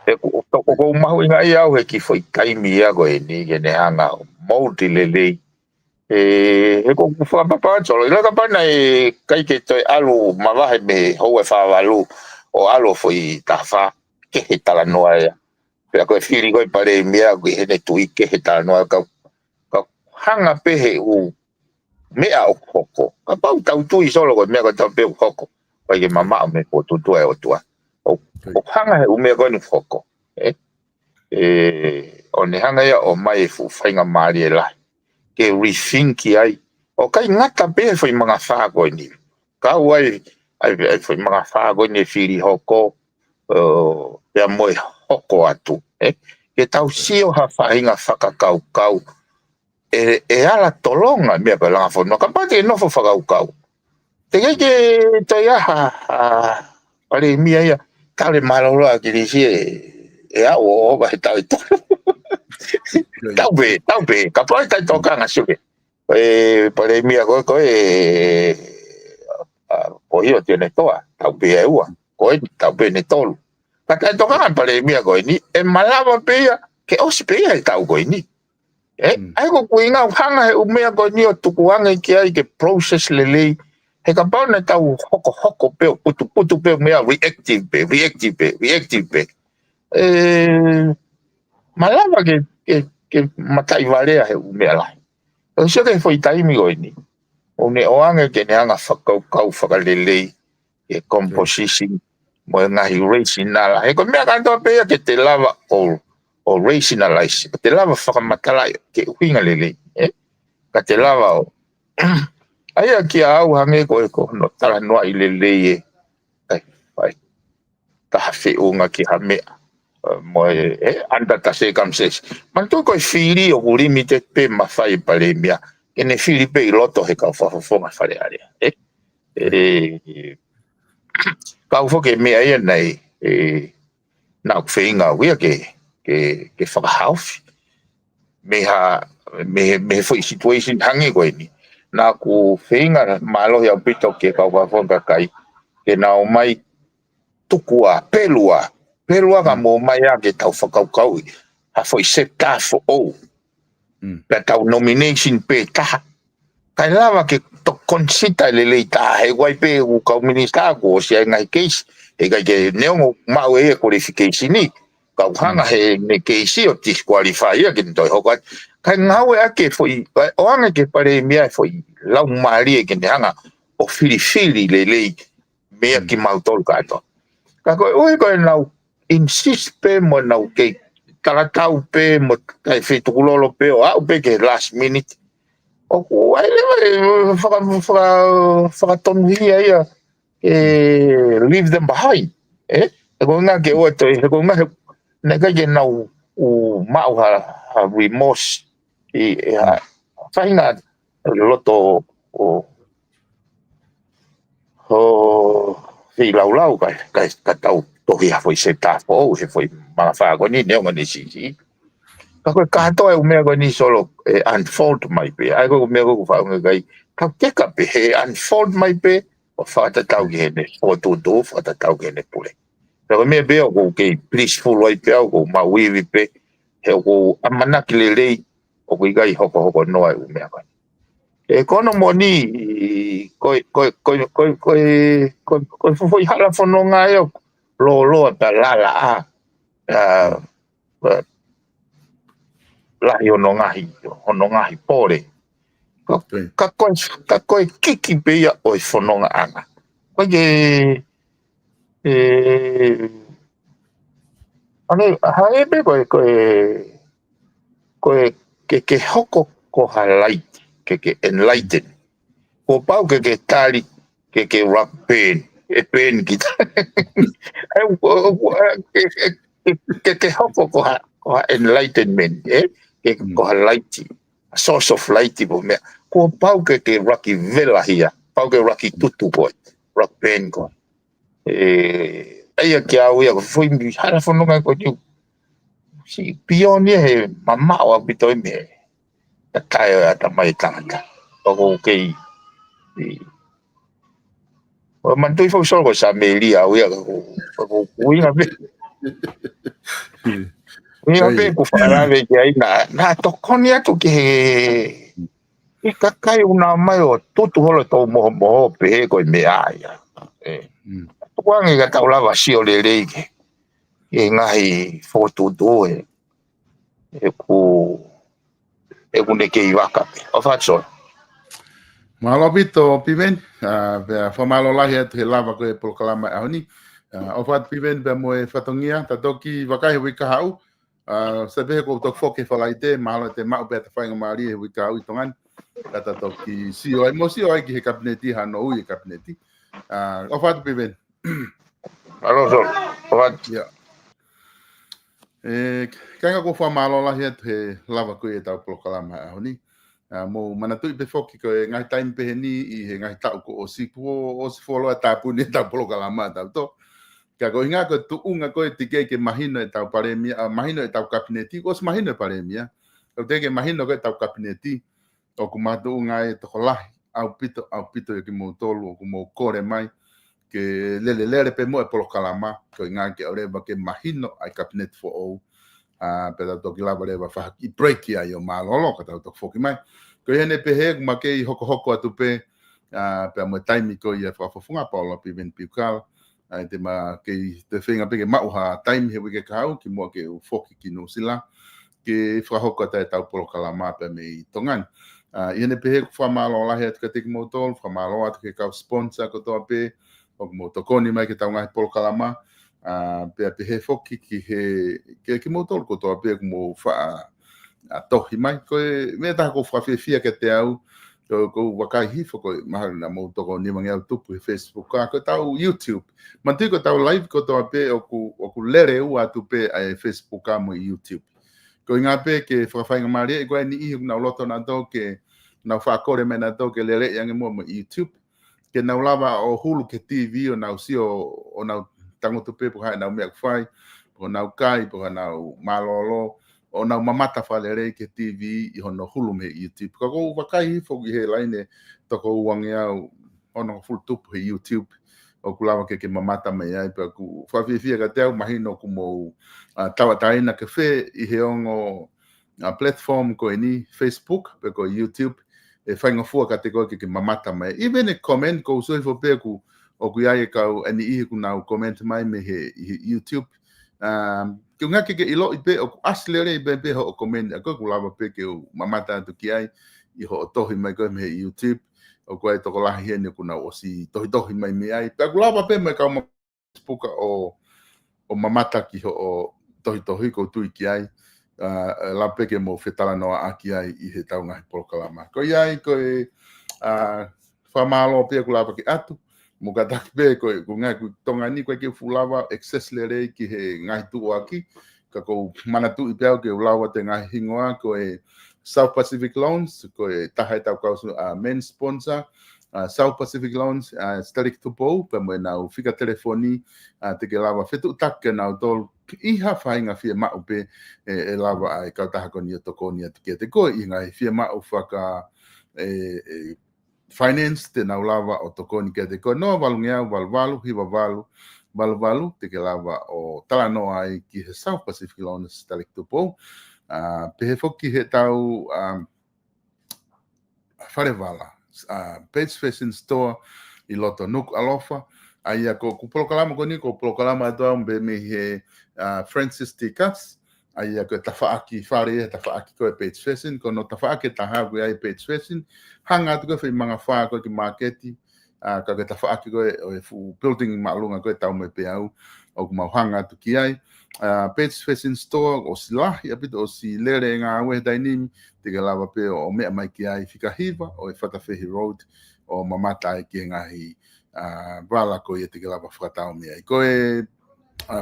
C: E ko mahu inga ia au he ki foi taimi ia ko ni ke ne hanga mauti lelei. E ko whakapapa tolo. Ila ka pana e kai ke toi alu mawahe me hou e whawalu o alu foi tawha ke he tala noa ia. Pea koe whiri koe pare mea koe hene tui ke he tala noa ka hanga pehe u mea o hoko. Ka pau tau tui solo koe mea koe tau pe u hoko. Koe ke mama o me ko tutua e o tua. O hanga he u mea koe ni hoko. O ne hanga ia o mai fu whainga maari e lai. Ke rethinki ai. O kai ngata pehe whai mga whaa koe ni. Ka uai ai whai mga whaa koe ni whiri hoko. Pea moe hoko atu. Ke tau sio ha whainga whakakau. E ala tolonga mea ka langa whanua. Ka pate e nofo whakakau. Te kei ke toi aha pare mia ia. Tale maroroa ki risi e au o oba he tau e tolu. Tau be. Ka pare tai toka nga suke. Pare mia koe o hio tiene toa. Tau be e ua. Koe tau be ne tolu. Ka tai toka nga pare mia koe ni. E malava pe ia. Ke osi pe ia e tau koe ni. Ai ko kuinga hanga he umea koe ni o tukuanga ki ai ke process lelei. He ka pau na tau hoko pe o putu pe o mea reactive pe. Malava ke matai varea he umea lai. O sio ke foi taimi koe ni. O ne oanga ke ne anga whakau whakalelei ke composition mo ngahi racing nala. He ko mea kantoa pe ia ke te lava o rationalize. Te lava whakamatala ke uhinga lelei. Ka te lava o aia ki au hange ko no tala noa i lelei e. Ai. Taha whiunga ki ha mea. Mo anda ta circumstances. Man tu ko whiri o limited pe mawhai pare mea. Ke ne whiri pe i loto he kau whafonga whare area. Kau whoke mea ia nei nau whinga wia ke whakahauwhi. Me foi situation hangi koe ni. Nā ku whinga malohi au pito ke kau whafonga kai. Ke nau mai tukua, pelua ka mō mai a ke tau whakaukau. Ha foi septa fo o. Pea tau nomination pe taha. Kai lava ke to consider lelei taha. He wai pe u kau minister ko si ai ngai case. He kai ke neongo mau e qualification ni. Kau hanga he ne case o disqualify ia ke toi hokat. Kai ngau e ake foi, o anga ke pare mea foi lau maari e ke ne hanga o whiri lelei mea ki mautol kato. Ka koe ui koe nau insist pe mo nau ke talatau pe mo kai whetukulolo pe o au pe ke last minute. O ai lewa whakatonuhia ia leave them behind. E koe ngā ke oe toi, he koe ngā ne kai ke nau mau ha remorse i whainga loto o hei laulau kai tau tohi ha foi se tāwho au he foi mga whāko ni neonga ni sisi. Ka koe kātoa e umea koe ni solo unfold mai pe. Ai koe umea koe whaunga kai kau teka pe he unfold mai pe o whātatau ki hene whātutu whātatau ki hene pule. Ka koe mea pe o koe kei blissful ai pe au koe mauiwi pe he o koe amanaki lelei o koe kai hoko noa e umea koe. E kono mo ni koe fufoi hala whanonga e o loa pa lala a lahi honongahi pore. Ka koe kiki pe ia o i whanonga anga. Koe ke hae pe koe ke hoko ko ha light. Ke enlighten. Ko pau ke tali ke rock pen. E pen kita. Ke hoko ko ha enlightenment. Ke ko ha light. A source of light po mea. Ko pau ke rocky vela hia. Pau ke rocky tutu po. Rock pen ko. ai ke au ia foi mi hara fono ka ko tiu si pioni he mama wa bitoi me ta kai ata mai tanga o ke o man tu fo so ko sa me li au ia ko uinga be uinga be ku fara ve ke ai na to konia tu ke i ka kai una mai o tutu holo to mo pe ko me ai to wangi ka tau lava si o le ke e ngai foto do e ku ne ke i waka o fatso
B: Malo bito piven fa malo lahi atu he lava ko e polokalama e honi o fat piven be mo e fatongia tatoki wakai wika hau se be ko tok foke falaite malo te mau be ta fainga mari e wika hau itongan tatoki si o emosi o ki he kabineti hano u e kabineti o fat piven
C: alo so o fat
B: ya kanga ko fa malo lahi atu he lava ko e tau polokalama e honi mo manatui pe foki ko ngai time pe ni I he ngai tau ko o si folo ta puni ta polo kalama ta to ka ko inga ko tu unga ko tike ke mahino e tau paremi mahino e tau kabineti ko mahino e paremi ko te ke mahino ko tau kabineti o ku matu unga e to lahi au pito e ki mo tolu ku mo kore mai ke lele pe mo e polo kalama ko inga ke ore ba ke mahino ai kabinet fo o pela toki lava leva fa I break ia yo malolo ka tau foki mai ko hene pe he ma ke I hoko atu pe pe mo time ko ia fa funga paulo pe ven pikal ai te ma ke te finga pe ke ma ha time he we ke kau ki mo ke foki ki no sila ke fa hoko ta tau polo kala ma pe me tongan hene pe he fa malo la he ka te mo tol fa malo atu ke kau sponsor ko to pe o mo to koni mai ke tau ngai polo kala ma pe he foki ki he ke mo tol ko to pe mo fa tohi mai ko me ta ko fa fia ke te au ko wakai hifo ko mahal na mo to ko ni mangia tupu Facebook ko tau YouTube manti ko tau live ko to pe o ku lere u atu pe ai Facebook mo YouTube ko inga pe ke fa fa ngari ko ni I na loto na to ke na fa kore me na to ke lere yang mo YouTube ke na lava o hulu ke TV o na si o na tango tu pe po ha na me fai po na kai po na malolo o na mamata falere ke TV I hono hulu me YouTube ko wakai fo he line to ko wangia ono full tupu he YouTube o kulawa ke mamata me ai pa ku fa fi ka te mahino ku mo tawa taina ke fe I he ongo platform ko ni Facebook pe ko YouTube e fainga fu ka te ko ke mamata me even a comment ko so fo pe ku o ku ia ka ani I ku na comment mai me he YouTube ke nga ke ilo pe o aslere be ho comment ko ku lava pe ke mamata tu ki ai I ho tohi mai ko me YouTube o ko to la hene ku na o si tohi mai me ai pe ku lava pe me ka mo puka o mamata ki ho tohi ko tu ki ai la pe ke mo fetala no aki ai I he tau ngai polokalama ko ia ko fa malo pe ku lava ki atu mo ka takpe ko ngai ku tonga ni ko ke fulava excess lere ki he ngai tu aki ka ko manatu I peo ke ulawa te ngai hingoa ko e South Pacific Loans ko e taha tau ka main sponsor South Pacific Loans Static Tupo pe mo na fika telefoni te ke lava fetu tak na tol I ha fainga fie ma upe e lava ai ka taha ko ni to ko ni te ko I ngai fie ma u faka finance te na lava o tokoni ke te ko no valungia valvalu hiva valu te ke lava o talano ai ki he South Pacific Loans Static Tupo pe he foki he tau Wharevala Page Fashion Store I loto nuk alofa ai ko polokalama ko ni ko polokalama to be me he Francis T. Katz ai ko tafaaki whare tafaaki ko Page Fashion ko no tafaaki taha ko ai Page Fashion hanga tu ko fe manga fa ko ki marketi ka ke tafaaki ko fu building malunga ko tau me pe au o ko hanga tu ki ai Page Fashion Store o sila ia pito o si lere nga we daini te ke lava pe o me mai ki ai fika hiva o Whatawhiri Road o mamata ai ki ngahi bala ko ia te ke lava whakatao me ai ko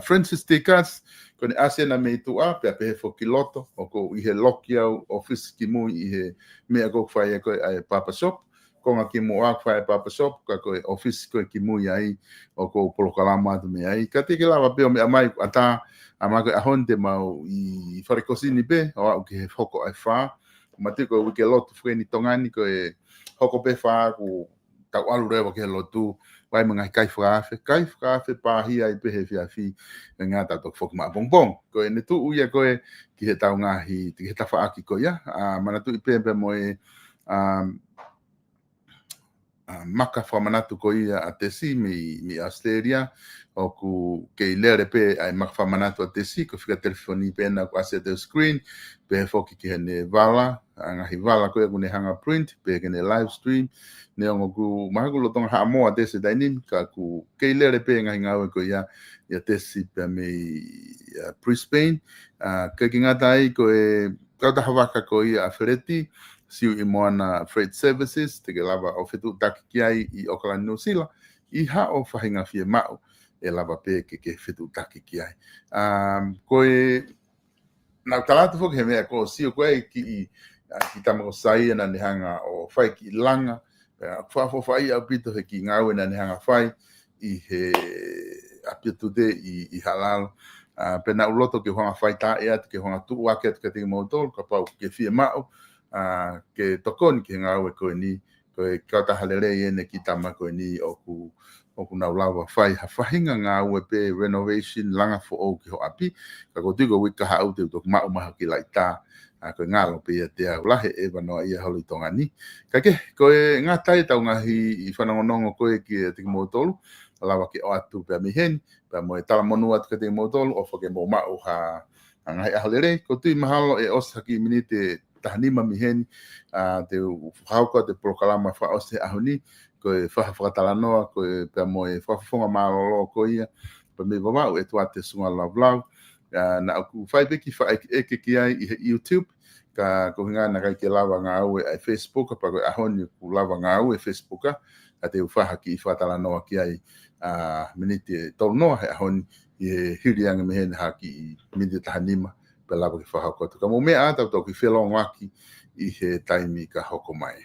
B: Francis T. Katz ko ni asena me tu a pe pe fo kiloto o ko I he loki au office ki mu I he me ko fai ko ai Papa Shop konga ki mo ak fai papa shop ka ko office ko ki mu ai o ko polokalama tu me ai ka te ke lava pe o me mai ata amaga ahonde mau I farekosini pe o au ke hoko ai fa ma te ko ke lot fweni tongani ko e hoko pe fa ku ta alu rewa ke lotu vai mga kai frafe pa hi ai pe he fi nga ta to fok ma bongbong ko e tu uia ko e ki he tau nga hi ki he ta fa aki ko ya mana tu ipe pe mo e maka whamanatu ko ia a tesi mi Australia o ku ke lere pe ai maka whamanatu a tesi ko whika telefoni pena ko ase te screen pe foki ki hene vala ngahi vala ko e kune hanga print pe kene live stream ne ongo ku mahaku lo tonga haa moa tesi dainim ka ku ke lere pe ngahi ngawe ko ia tesi pe me Brisbane ke ki ngata ai ko e kauta hawaka ko ia a Fereti siu I moana freight services te ke lava o fetu taki ki ai I Auckland New Zealand I ha o whahinga fie mau e lava pe ke fetu taki ki ai ko e nau talatu fok he mea ko siu koe ki tamako sai na ni hanga o whai ki langa whafo whai au pito he ki ngau na ni hanga whai I he apitu te I halal pena uloto ke honga whai ta ea ke honga tu wake ke te mautol ka pau ke fie mau ke tokon ki ngau e koe ni koe kauta halere ene ki tama koe ni o ku nau lawa whai hawhahinga ngau e pe renovation langa fo o ki ho api ka ko tuko wika hau te utok mau maha ki laita koe ngalo pe ia te au lahe e wanoa ia holi tonga ni ka ke koe ngatai tau ngahi I whanongonongo koe ki te motolu lawa ki o atu pe mihen pe mo e tala monua te motolu o whake mo mau ha ngai ahalere ko tui mahalo e osaki minite tahanima miheni te hauka te prokalama fa ose ahuni ko e whakatalanoa ko e pe mo e whafonga malolo ko ia pe me vavau e tuate sunga lavlau na aku whai beki wha eke ki ai I YouTube ka ko hinga na kai ke lava ngā au e Facebook pa ko ahoni ku lava ngā au e Facebook ka te uwhaha ki whatalanoa ki ai minite tolu noa he ahoni I hirianga mehene haki I minite tahanima pe lava ki whahaukotu. Ka mo mea ata tau ki whelongo aki I he taimi ka hoko mai.